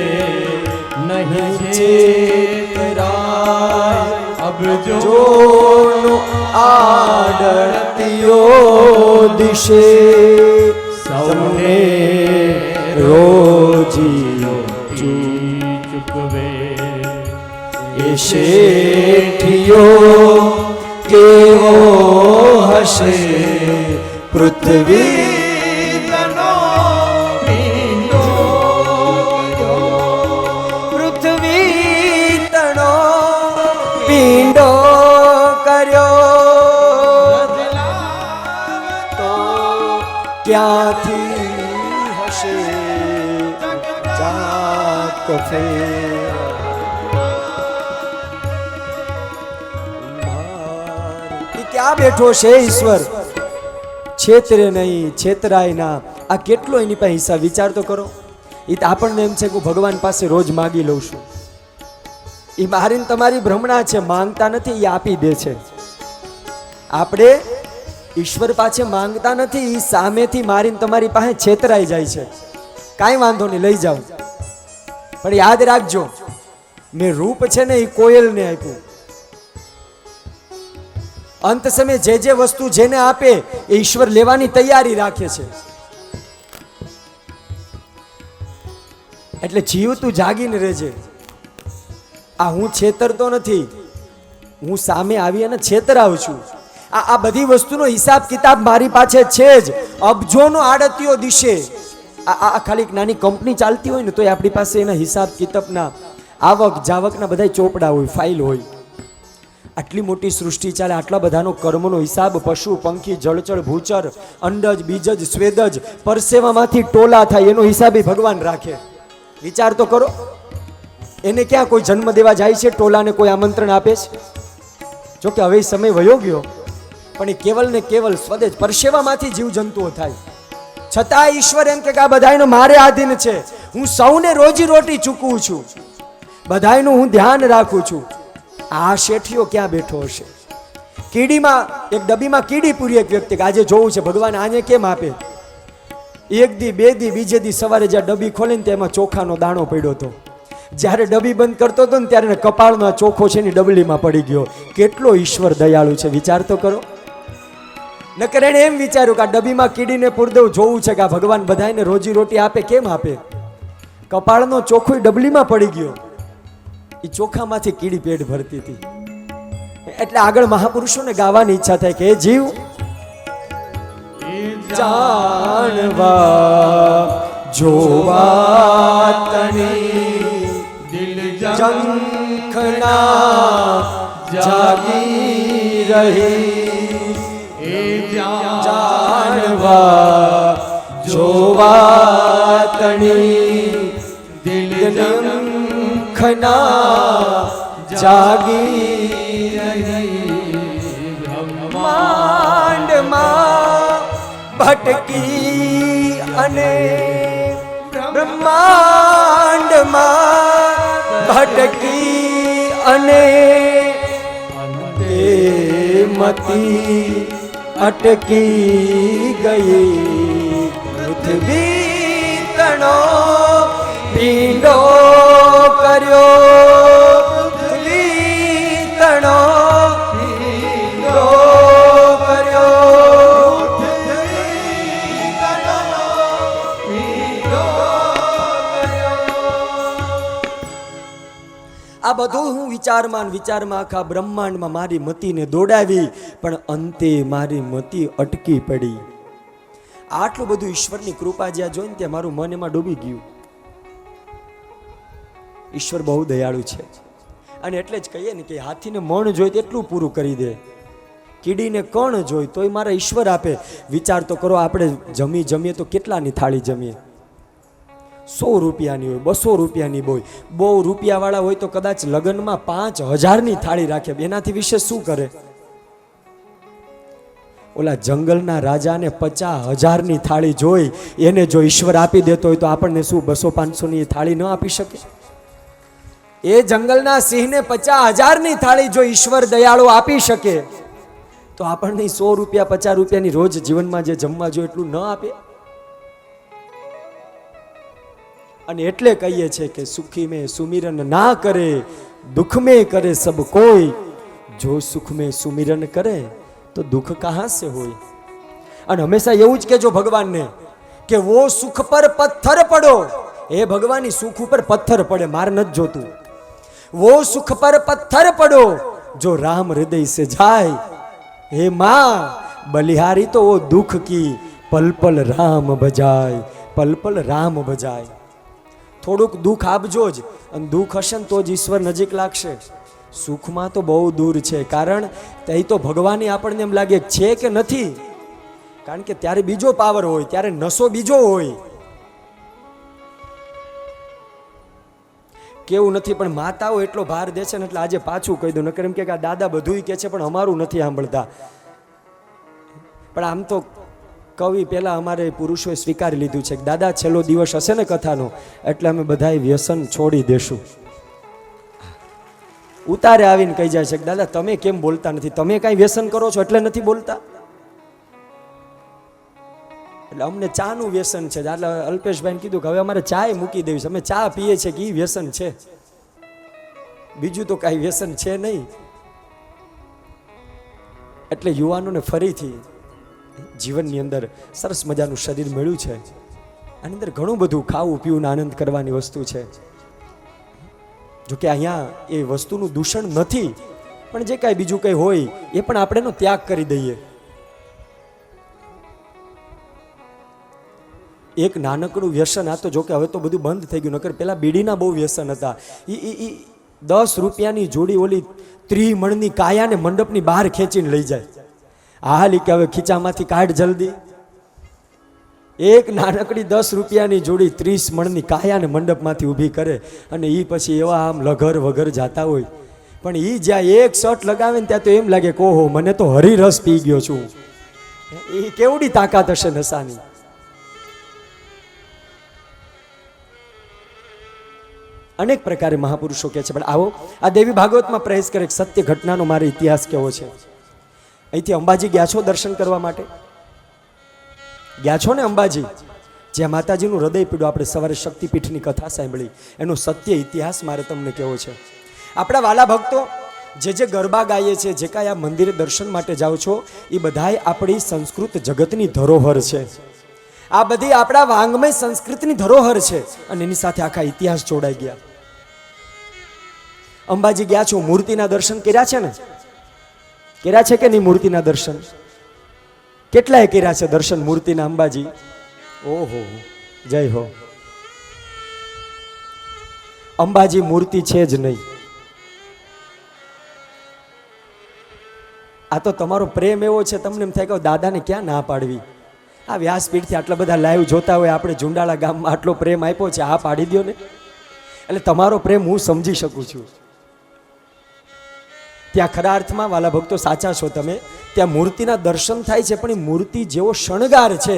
નહીં છેતરાય અબજો આડતીઓ દિશે સૌને રોજીનો ચૂકવે એ શેઠિયો કેવો હશે પૃથ્વી તણો પિંડો પૃથ્વી તણો પિંડો કર્યો. તો ક્યાંથી હશે ચાક ફેર ક્યાં બેઠો છે ઈશ્વર? છેતરે નહીં, છેતરાય ના. આ કેટલો એની પાસે હિસાબ વિચાર તો કરો. એ તો આપણને એમ છે કે હું ભગવાન પાસે રોજ માગી લઉં છું. એ મારીને તમારી ભ્રમણા છે, માંગતા નથી, એ આપી દે છે. આપણે ઈશ્વર પાસે માંગતા નથી, એ સામેથી મારીને તમારી પાસે છેતરાઈ જાય છે. કાંઈ વાંધો નહીં, લઈ જાઓ. પણ યાદ રાખજો, મેં રૂપ છે ને એ કોયલને આપ્યું. અંત સમયે જે જે વસ્તુ જેને આપે એ ઈશ્વર લેવાની તૈયારી રાખે છે. એટલે જીવ તું જાગીને રહેજે. આ હું છેતરતો નથી, હું સામે આવી અને છેતરાવ છું. આ બધી વસ્તુનો હિસાબ કિતાબ મારી પાસે છે જ. અબજોનો આડતીઓ દિશે. આ ખાલી એક નાની કંપની ચાલતી હોય ને તો આપણી પાસે એના હિસાબ કિતાબના આવક જાવકના બધા ચોપડા હોય, ફાઇલ હોય. આટલી મોટી સૃષ્ટિ ચાલે, આટલા બધાનો કર્મનો હિસાબ, પશુ પંખી જળચર ભૂચર અંડજ બીજજ સ્વેદજ પરસેવામાંથી ટોલા થાય એનો હિસાબ ભગવાન રાખે. વિચાર તો કરો, એને ક્યાં કોઈ જન્મ દેવા જાય છે? ટોલાને કોઈ આમંત્રણ આપે છે? જો કે હવે સમય વયો ગયો, પણ એ કેવલ ને કેવલ સ્વદેશ પરસેવામાંથી જીવજંતુઓ થાય. છતાં ઈશ્વર એમ કે આ બધાયનો મારે આધીન છે. હું સૌને રોજી રોટી ચૂકવું છું, બધાયનું હું ધ્યાન રાખું છું. આ શેઠિયો ક્યાં બેઠો હશે? કીડીમાં એક ડબ્બીમાં કીડી પૂરી એક વ્યક્તિ, આજે જોવું છે ભગવાન આને કેમ આપે. એક દી બે દી બીજે દી સવારે જ્યાં ડબ્બી ખોલીને તેમાં ચોખાનો દાણો પડ્યો હતો. જ્યારે ડબ્બી બંધ કરતો હતો ને ત્યારે કપાળમાં ચોખો છે ની ડબલીમાં પડી ગયો. કેટલો ઈશ્વર દયાળુ છે, વિચાર તો કરો. નકર એણે એમ વિચાર્યું કે આ ડબ્બીમાં કીડીને પૂરી દઉં, જોવું છે કે આ ભગવાન બધાને રોજી રોટી આપે, કેમ આપે? કપાળનો ચોખ્ખો ડબલીમાં પડી ગયો. એ ચોખામાંથી કીડી પેટ ભરતી હતી. એટલે આગળ મહાપુરુષોને ગાવાની ઈચ્છા થાય કે જીવ જાણવા જોવા તણી દિલ જંખના જાગી રહી. એ જાણવા જોવા તણી દિલ જંખના જાગી રહી. બ્રહ્માંડમાં ભટકી અને બ્રહ્માંડમાં ભટકી અને અંતે મતી અટકી ગઈ. પૃથ્વી તણો પીંડો કર્યો, પૃથ્વી તણો પીંડો કર્યો, પૃથ્વી તણો પીંડો કર્યો. આ બધું હું વિચારમાં આખા બ્રહ્માંડમાં મારી મતીને દોડાવી, પણ અંતે મારી મતી અટકી પડી. આટલું બધું ઈશ્વરની કૃપા જ્યાં જોઈને ત્યાં મારું મન એમાં ડૂબી ગયું. ઈશ્વર બહુ દયાળુ છે. અને એટલે જ કહીએ ને કે હાથીને મણ જોઈ તેટલું પૂરું કરી દે, કીડીને કણ જોઈ તોય મારા ઈશ્વર આપે. વિચાર તો કરો, આપણે જમીએ તો કેટલાની થાળી જમીએ? 100 રૂપિયાની હોય, 200 રૂપિયાની હોય. બહુ રૂપિયાવાળા હોય તો કદાચ લગ્નમાં 5000ની થાળી રાખે. એનાથી વિશેષ શું કરે? ઓલા જંગલના રાજાને 50,000ની થાળી જોઈ, એને જો ઈશ્વર આપી દેતો હોય તો આપણને શું 200-500ની થાળી ન આપી શકે? એ જંગલના સિંહને 50,000ની થાળી જો ઈશ્વર દયાળુ આપી શકે તો આપણને 100 રૂપિયા 50 રૂપિયાની રોજ જીવનમાં જે જમવા જોઈએ એટલું ન આપે? અને એટલે કહીએ છે કે સુખી મેં સુમિરન ના કરે, દુઃખ મેં કરે સબ કોઈ. જો સુખ મેં સુમિરન કરે તો દુઃખ કહાં સે હોય. અને હંમેશા એવું જ કહેજો ભગવાનને કે વો સુખ પર પથ્થર પડો. એ ભગવાન, સુખ ઉપર પથ્થર પડે, માર નથી જોતું. वो सुख पर पत्थर पड़ो जो राम हृदय से जाए. हे माँ बलिहारी तो वो दुख की पल पल राम बजाय, पल पल राम बजाय. થોડુંક દુઃખ આપજો જ, અને દુઃખ હશે ને તો જ ઈશ્વર નજીક લાગશે. સુખમાં તો બહુ દૂર છે, કારણ તે તો ભગવાને આપણને એમ લાગે છે કે નથી, કારણ કે ત્યારે બીજો પાવર હોય, ત્યારે નશો બીજો હોય. કેવું નથી, પણ માતાઓ એટલો ભાર દે છે ને એટલે આજે પાછું કહી દઉં. નકર એમ કે આ દાદા બધું કહે છે પણ અમારું નથી સાંભળતા. પણ આમ તો કવિ પહેલા અમારે પુરુષોએ સ્વીકારી લીધું છે કે દાદા છેલ્લો દિવસ હશે ને કથાનો એટલે અમે બધાય વ્યસન છોડી દેશું. ઉતારે આવીને કહી જાય છે કે દાદા તમે કેમ બોલતા નથી, તમે કાંઈ વ્યસન કરો છો એટલે નથી બોલતા. એટલે અમને ચાનું વ્યસન છે. એટલે અલ્પેશભાઈને કીધું કે હવે અમારે ચાય મૂકી દેવી છે, અમે ચા પીએ છીએ કે એ વ્યસન છે, બીજું તો કાંઈ વ્યસન છે નહીં. એટલે યુવાનોને ફરીથી જીવનની અંદર સરસ મજાનું શરીર મળ્યું છે, આની અંદર ઘણું બધું ખાવું પીવું આનંદ કરવાની વસ્તુ છે. જોકે અહીંયા એ વસ્તુનું દૂષણ નથી, પણ જે કાંઈ બીજું કંઈ હોય એ પણ આપણે એનો ત્યાગ કરી દઈએ. એક નાનકડું વ્યસન, આ તો જોકે હવે તો બધું બંધ થઈ ગયું, નકર પેલા બીડીના બહુ વ્યસન હતા. એ 10 રૂપિયાની જોડી ઓલી 30 મણની કાયાને મંડપની બહાર ખેંચીને લઈ જાય. હાલ કે હવે ખીચામાંથી કાઢ જલ્દી. એક નાનકડી 10 રૂપિયાની જોડી 30 મણની કાયાને મંડપમાંથી ઊભી કરે અને એ પછી એવા આમ લઘર વગર જાતા હોય, પણ એ જ્યાં એક શોટ લગાવે ને ત્યાં તો એમ લાગે કે ઓહો મને તો હરિરસ પી ગયો છું. એ કેવડી તાકાત હશે નશાની. અનેક પ્રકારે મહાપુરુષો કહે છે. પણ આવો આ દેવી ભાગવતમાં પ્રયાસ કરે સત્ય ઘટનાનો મારો ઇતિહાસ કેવો છે. અહીંથી અંબાજી ગયા છો દર્શન કરવા માટે? ગયા છો ને અંબાજી, જ્યાં માતાજીનું હૃદય પીડું. આપણે સવારે શક્તિપીઠની કથા સાંભળી, એનો સત્ય ઇતિહાસ મારે તમને કહેવો છે. આપણા વાલા ભક્તો જે ગરબા ગાઈએ છે, જે કાંઈ આ મંદિરે દર્શન માટે જાઓ છો, એ બધાય આપણી સંસ્કૃત જગતની ધરોહર છે. આ બધી આપણા વાંગમય સંસ્કૃતિની ધરોહર છે અને એની સાથે આખા ઇતિહાસ જોડાઈ ગયા. અંબાજી ગયા છો, મૂર્તિના દર્શન કર્યા છે ને? કર્યા છે કે નહીં મૂર્તિના દર્શન? કેટલાય કર્યા છે દર્શન મૂર્તિના અંબાજી? ઓહો જય હો. અંબાજી મૂર્તિ છે જ નહીં. આ તો તમારો પ્રેમ એવો છે, તમને એમ થાય કે દાદાને ક્યાં ના પાડવી. આ વ્યાસપીઠથી આટલા બધા લાઈવ જોતા હોય, આપણે ઝુંડાળા ગામમાં આટલો પ્રેમ આપ્યો છે, આ પાડી દો ને. એટલે તમારો પ્રેમ હું સમજી શકું છું. ત્યાં ખરા અર્થમાં વાલા ભક્તો સાચા છો તમે, ત્યાં મૂર્તિના દર્શન થાય છે, પણ એ મૂર્તિ જેવો શણગાર છે,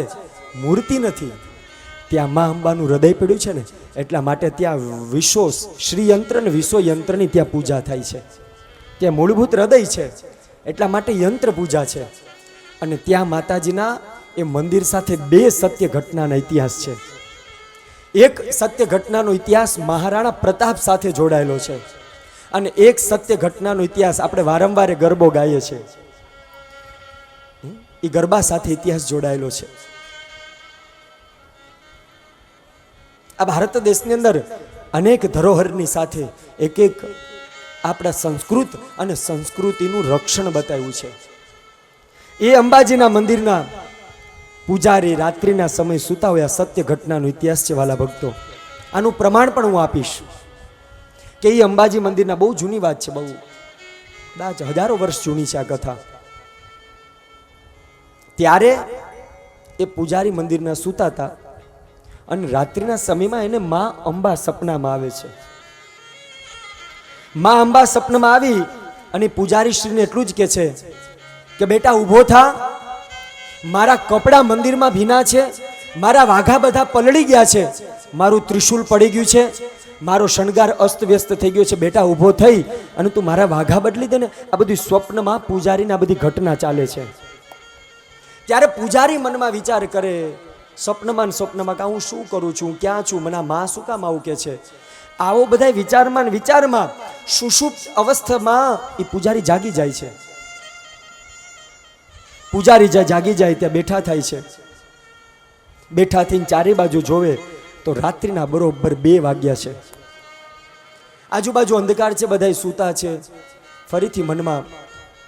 મૂર્તિ નથી. ત્યાં મા અંબાનું હૃદય પડ્યું છે ને, એટલા માટે ત્યાં વિશ્વ શ્રી યંત્ર ને વિશ્વ યંત્રની ત્યાં પૂજા થાય છે. ત્યાં મૂળભૂત હૃદય છે, એટલા માટે યંત્ર પૂજા છે. અને ત્યાં માતાજીના એ મંદિર સાથે 2 સત્ય ઘટનાના ઇતિહાસ છે. એક સત્ય ઘટનાનો ઇતિહાસ મહારાણા પ્રતાપ સાથે જોડાયેલો છે, અને એક સત્ય ઘટનાનો ઇતિહાસ આપણે વારંવાર ગરબો ગાઈએ છીએ, એ ગરબા સાથે ઇતિહાસ જોડાયેલો છે. આ ભારત દેશની અંદર અનેક ધરોહરની સાથે એક આપણા સંસ્કૃત અને સંસ્કૃતિનું રક્ષણ બતાવ્યું છે. એ અંબાજીના મંદિરના પૂજારી રાત્રિના સમય સૂતા હોય, આ સત્ય ઘટનાનો ઇતિહાસ છે વાલા ભક્તો. આનું પ્રમાણ પણ હું આપીશ કે એ અંબાજી મંદિરના બહુ જૂની વાત છે, બહુ હજારો વર્ષ જૂની છે આ કથા. ત્યારે એ પૂજારી મંદિરના સૂતા હતા અને રાત્રિના સમયમાં એને મા અંબા સપનામાં આવે છે. મા અંબા સપનામાં આવી અને પૂજારી શ્રીને એટલું જ કહે છે કે બેટા ઊભો થા, મારા કપડાં મંદિરમાં ભીના છે, મારા વાઘા બધા પલળી ગયા છે, મારું ત્રિશુલ પડી ગયું છે, મારો શણગાર અસ્ત વ્યસ્ત થઈ ગયો છે, બેટા ઊભો થઈ અને તું મારા વાઘા બદલી દે ને. આ બધી સ્વપ્નમાં પૂજારીને આ બધી ઘટના ચાલે છે. ત્યારે પૂજારી મનમાં વિચાર કરે, સ્વપ્નમાં કે હું શું કરું છું, ક્યાં છું, મને માં શું કામ આવું કે છે. આવો બધા વિચારમાં સુષુપ્ત અવસ્થામાં એ પૂજારી જાગી જાય છે. પૂજારી જાગી જાય ત્યાં બેઠા થાય છે. બેઠા થઈને ચારે બાજુ જોવે તો રાત્રિના બરોબર 2 વાગ્યા છે. આજુબાજુ અંધકાર છે, બધા સૂતા છે. ફરીથી મનમાં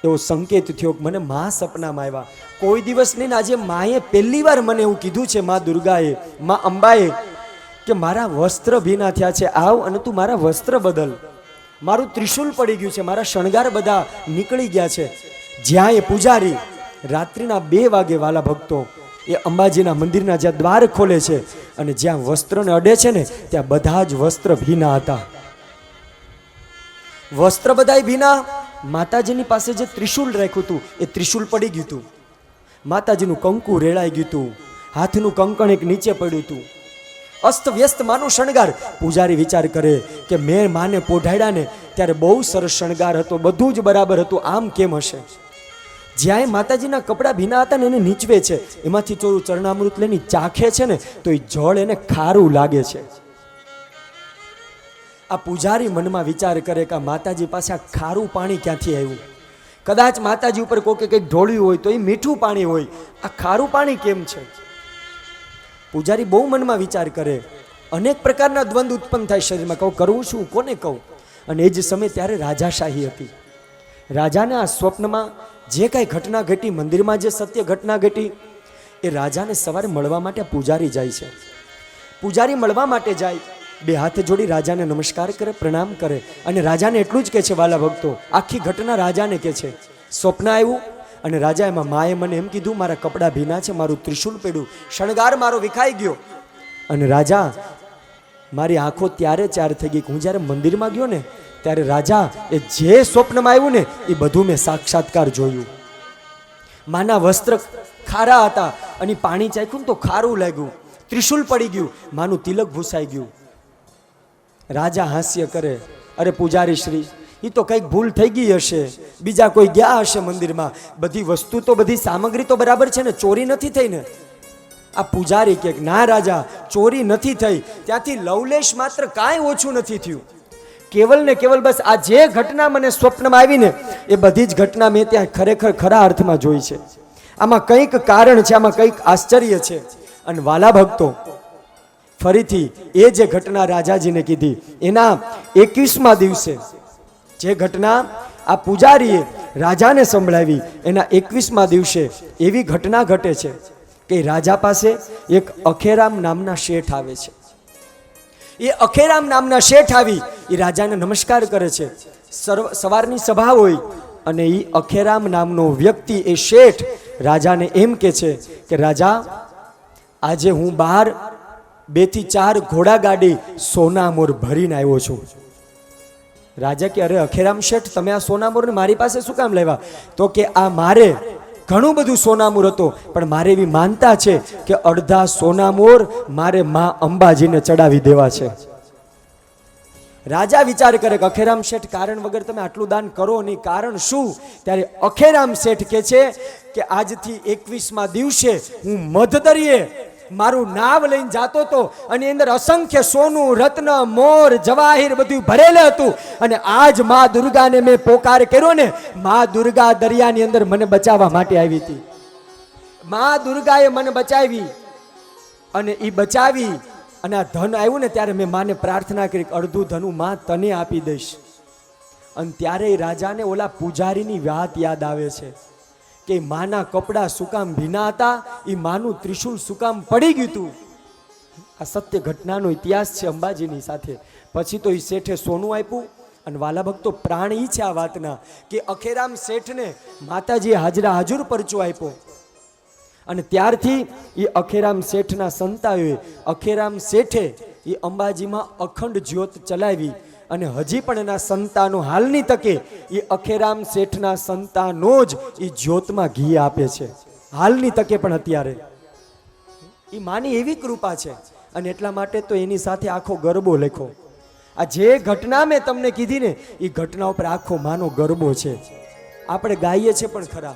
એવો સંકેત થયો કે મને મા સપનામાં આવ્યા. કોઈ દિવસ નહીં, આજે માએ પહેલી વાર મને એવું કીધું છે, મા દુર્ગાએ, મા અંબાએ, કે મારા વસ્ત્ર ભીના થયા છે, આવ અને તું મારા વસ્ત્ર બદલ. મારું ત્રિશુલ પડી ગયું છે, મારા શણગાર બધા નીકળી ગયા છે. જ્યાં એ પૂજારી રાત્રિના 2 વાગે વાલા ભક્તો એ અંબાજીના મંદિરના જ્યાં દ્વાર ખોલે છે અને જ્યાં વસ્ત્રને અડે છે ને, ત્યાં બધા જ વસ્ત્ર ભીના હતા. વસ્ત્ર બધાય ભીના. માતાજીની પાસે જે ત્રિશુલ રાખ્યું હતું એ ત્રિશુલ પડી ગયું હતું. માતાજીનું કંકુ રેળાઈ ગયું હતું. હાથનું કંકણ એક નીચે પડ્યું હતું. અસ્ત વ્યસ્ત માનો શણગાર. પૂજારી વિચાર કરે કે મેં માને પોઢાડ્યા ને ત્યારે બહુ સરસ શણગાર હતો, બધું જ બરાબર હતું, આમ કેમ હશે? જ્યાં માતાજીના કપડાં ભીના હતા ને એને નીચવે છે, એમાંથી ચોરું ચરણામૃત લઈને ચાખે છે ને તો એ જળ એને ખારું લાગે છે. આ પૂજારી મનમાં વિચાર કરે કે આ માતાજી પાસે આ ખારું પાણી ક્યાંથી આવ્યું? કદાચ માતાજી ઉપર કોકે કંઈક ઢોળ્યું હોય તો એ મીઠું પાણી હોય, આ ખારું પાણી કેમ છે? પૂજારી બહુ મનમાં વિચાર કરે, અનેક પ્રકારના દ્વંદ ઉત્પન્ન થાય શરીરમાં, કહું કરવું શું, કોને કહું? અને એ જ સમય ત્યારે રાજાશાહી હતી. રાજાને આ સ્વપ્નમાં જે કાંઈ ઘટના ઘટી, મંદિરમાં જે સત્ય ઘટના ઘટી, એ રાજાને સવારે મળવા માટે પૂજારી જાય છે. પૂજારી મળવા માટે જાય, બે હાથ જોડી રાજાને નમસ્કાર કરે, પ્રણામ કરે, અને રાજાને એટલું જ કહે છે, વાલા ભક્તો, આખી ઘટના રાજાને કહે છે. સ્વપ્ન આવ્યું અને રાજા એમાં માએ મને એમ કીધું, મારા કપડાં ભીના છે, મારું ત્રિશુલ પડ્યું, શણગાર મારો વિખાઈ ગયો. અને રાજા, મારી આંખો ત્યારે ચાર થઈ ગઈ કે હું જ્યારે મંદિરમાં ગયો ને ત્યારે રાજા એ જે સ્વપ્નમાં આવ્યું ને એ બધું મેં સાક્ષાત્કાર જોયું. માના વસ્ત્ર ખારા હતા અને પાણી ચાખ્યું ને તો ખારું લાગ્યું, ત્રિશુલ પડી ગયું, માનું તિલક ભૂસાઈ ગયું. રાજા હાસ્ય કરે, અરે પૂજારી શ્રી, એ તો કંઈક ભૂલ થઈ ગઈ હશે, બીજા કોઈ ગયા હશે મંદિરમાં, બધી વસ્તુ તો, બધી સામગ્રી તો બરાબર છે ને, ચોરી નથી થઈ ને? આ પૂજારી કે ના રાજા, ચોરી નથી થઈ, ત્યાંથી લવલેશ માત્ર કાંઈ ઓછું નથી થયું. કેવલ ને કેવલ બસ આ જે ઘટના મને સ્વપ્નમાં આવી ને એ બધી જ ઘટના મેં ત્યાં ખરેખર ખરા અર્થમાં જોઈ છે. આમાં કંઈક કારણ છે, આમાં કંઈક આશ્ચર્ય છે. અને વાલા ભક્તો, ફરીથી એ જે ઘટના રાજાજીને કીધી એના 21મા દિવસે જે ઘટના આ પૂજારીએ રાજાને સંભળાવી, એના 21મા દિવસે એવી ઘટના ઘટે છે કે રાજા પાસે એક અખેરામ નામના શેઠ આવે છે. એ અખેરામ નામના શેઠ આવી, એ રાજાને નમસ્કાર કરે છે. સવારની સભા હોય અને એ અખેરામ નામનો વ્યક્તિ, એ શેઠ રાજાને એમ કે છે કે રાજા, આજે હું બહાર 2 થી 4 ઘોડા ગાડી સોનામોર ભરીને આવ્યો છું. રાજા કે અરે અખેરામ શેઠ, તમે આ સોનામોરને મારી પાસે શું કામ લાવ્યા? તો કે આ મારે ઘણું બધું સોનામોર હતો, પણ મારે એવી માનતા છે કે અડધા સોનામોર મારે માં અંબાજીને ચડાવી દેવા છે. રાજા વિચાર કરે કે અખેરામ શેઠ, કારણ વગર તમે આટલું દાન કરો નહીં, કારણ શું? ત્યારે અખેરામ શેઠ કહે છે કે આજથી 21મા દિવસે હું મધદરિયે મારું નાવ લઈને જાતો હતો અને અંદર અસંખ્ય સોનું, રત્ન, મોર, જવાહીર બધું ભરેલું હતું. અને આજ માં દુર્ગાને મેં પોકાર કર્યો ને, માં દુર્ગા દરિયાની અંદર મને બચાવવા માટે આવી હતી. માં દુર્ગાએ મને બચાવી અને એ બચાવી અને આ ધન આવ્યું ને ત્યારે મેં માને પ્રાર્થના કરી, અડધું ધન હું માં તને આપી દઈશ. અને ત્યારે રાજાને ઓલા પૂજારીની વાત યાદ આવે છે કે માના કપડા શું કામ ભીના હતા, એ માનું ત્રિશુલ શું કામ પડી ગયું હતું. આ સત્ય ઘટનાનો ઇતિહાસ છે અંબાજીની સાથે. પછી તો એ શેઠે સોનું આપ્યું. અને વાલા ભક્તો, પ્રાણ ઈ છે આ વાતના કે અખેરામ શેઠને માતાજીએ હાજરા હાજુર પરચો આપ્યો. અને ત્યારથી એ અખેરામ શેઠના સંતાઓએ, અખેરામ શેઠે એ અંબાજીમાં અખંડ જ્યોત ચલાવી. અને હજી પણ એના સંતાનો હાલની તકે એ અખેરામ શેઠના સંતાનો જ એ જ્યોતમાં ઘી આપે છે, હાલની તકે પણ. અત્યારે એ માની એવી કૃપા છે. અને એટલા માટે તો એની સાથે આખો ગરબો લખ્યો. આ જે ઘટના મેં તમને કીધી ને, એ ઘટના ઉપર આખો માનો ગરબો છે. આપણે ગાઈએ છીએ પણ ખરા,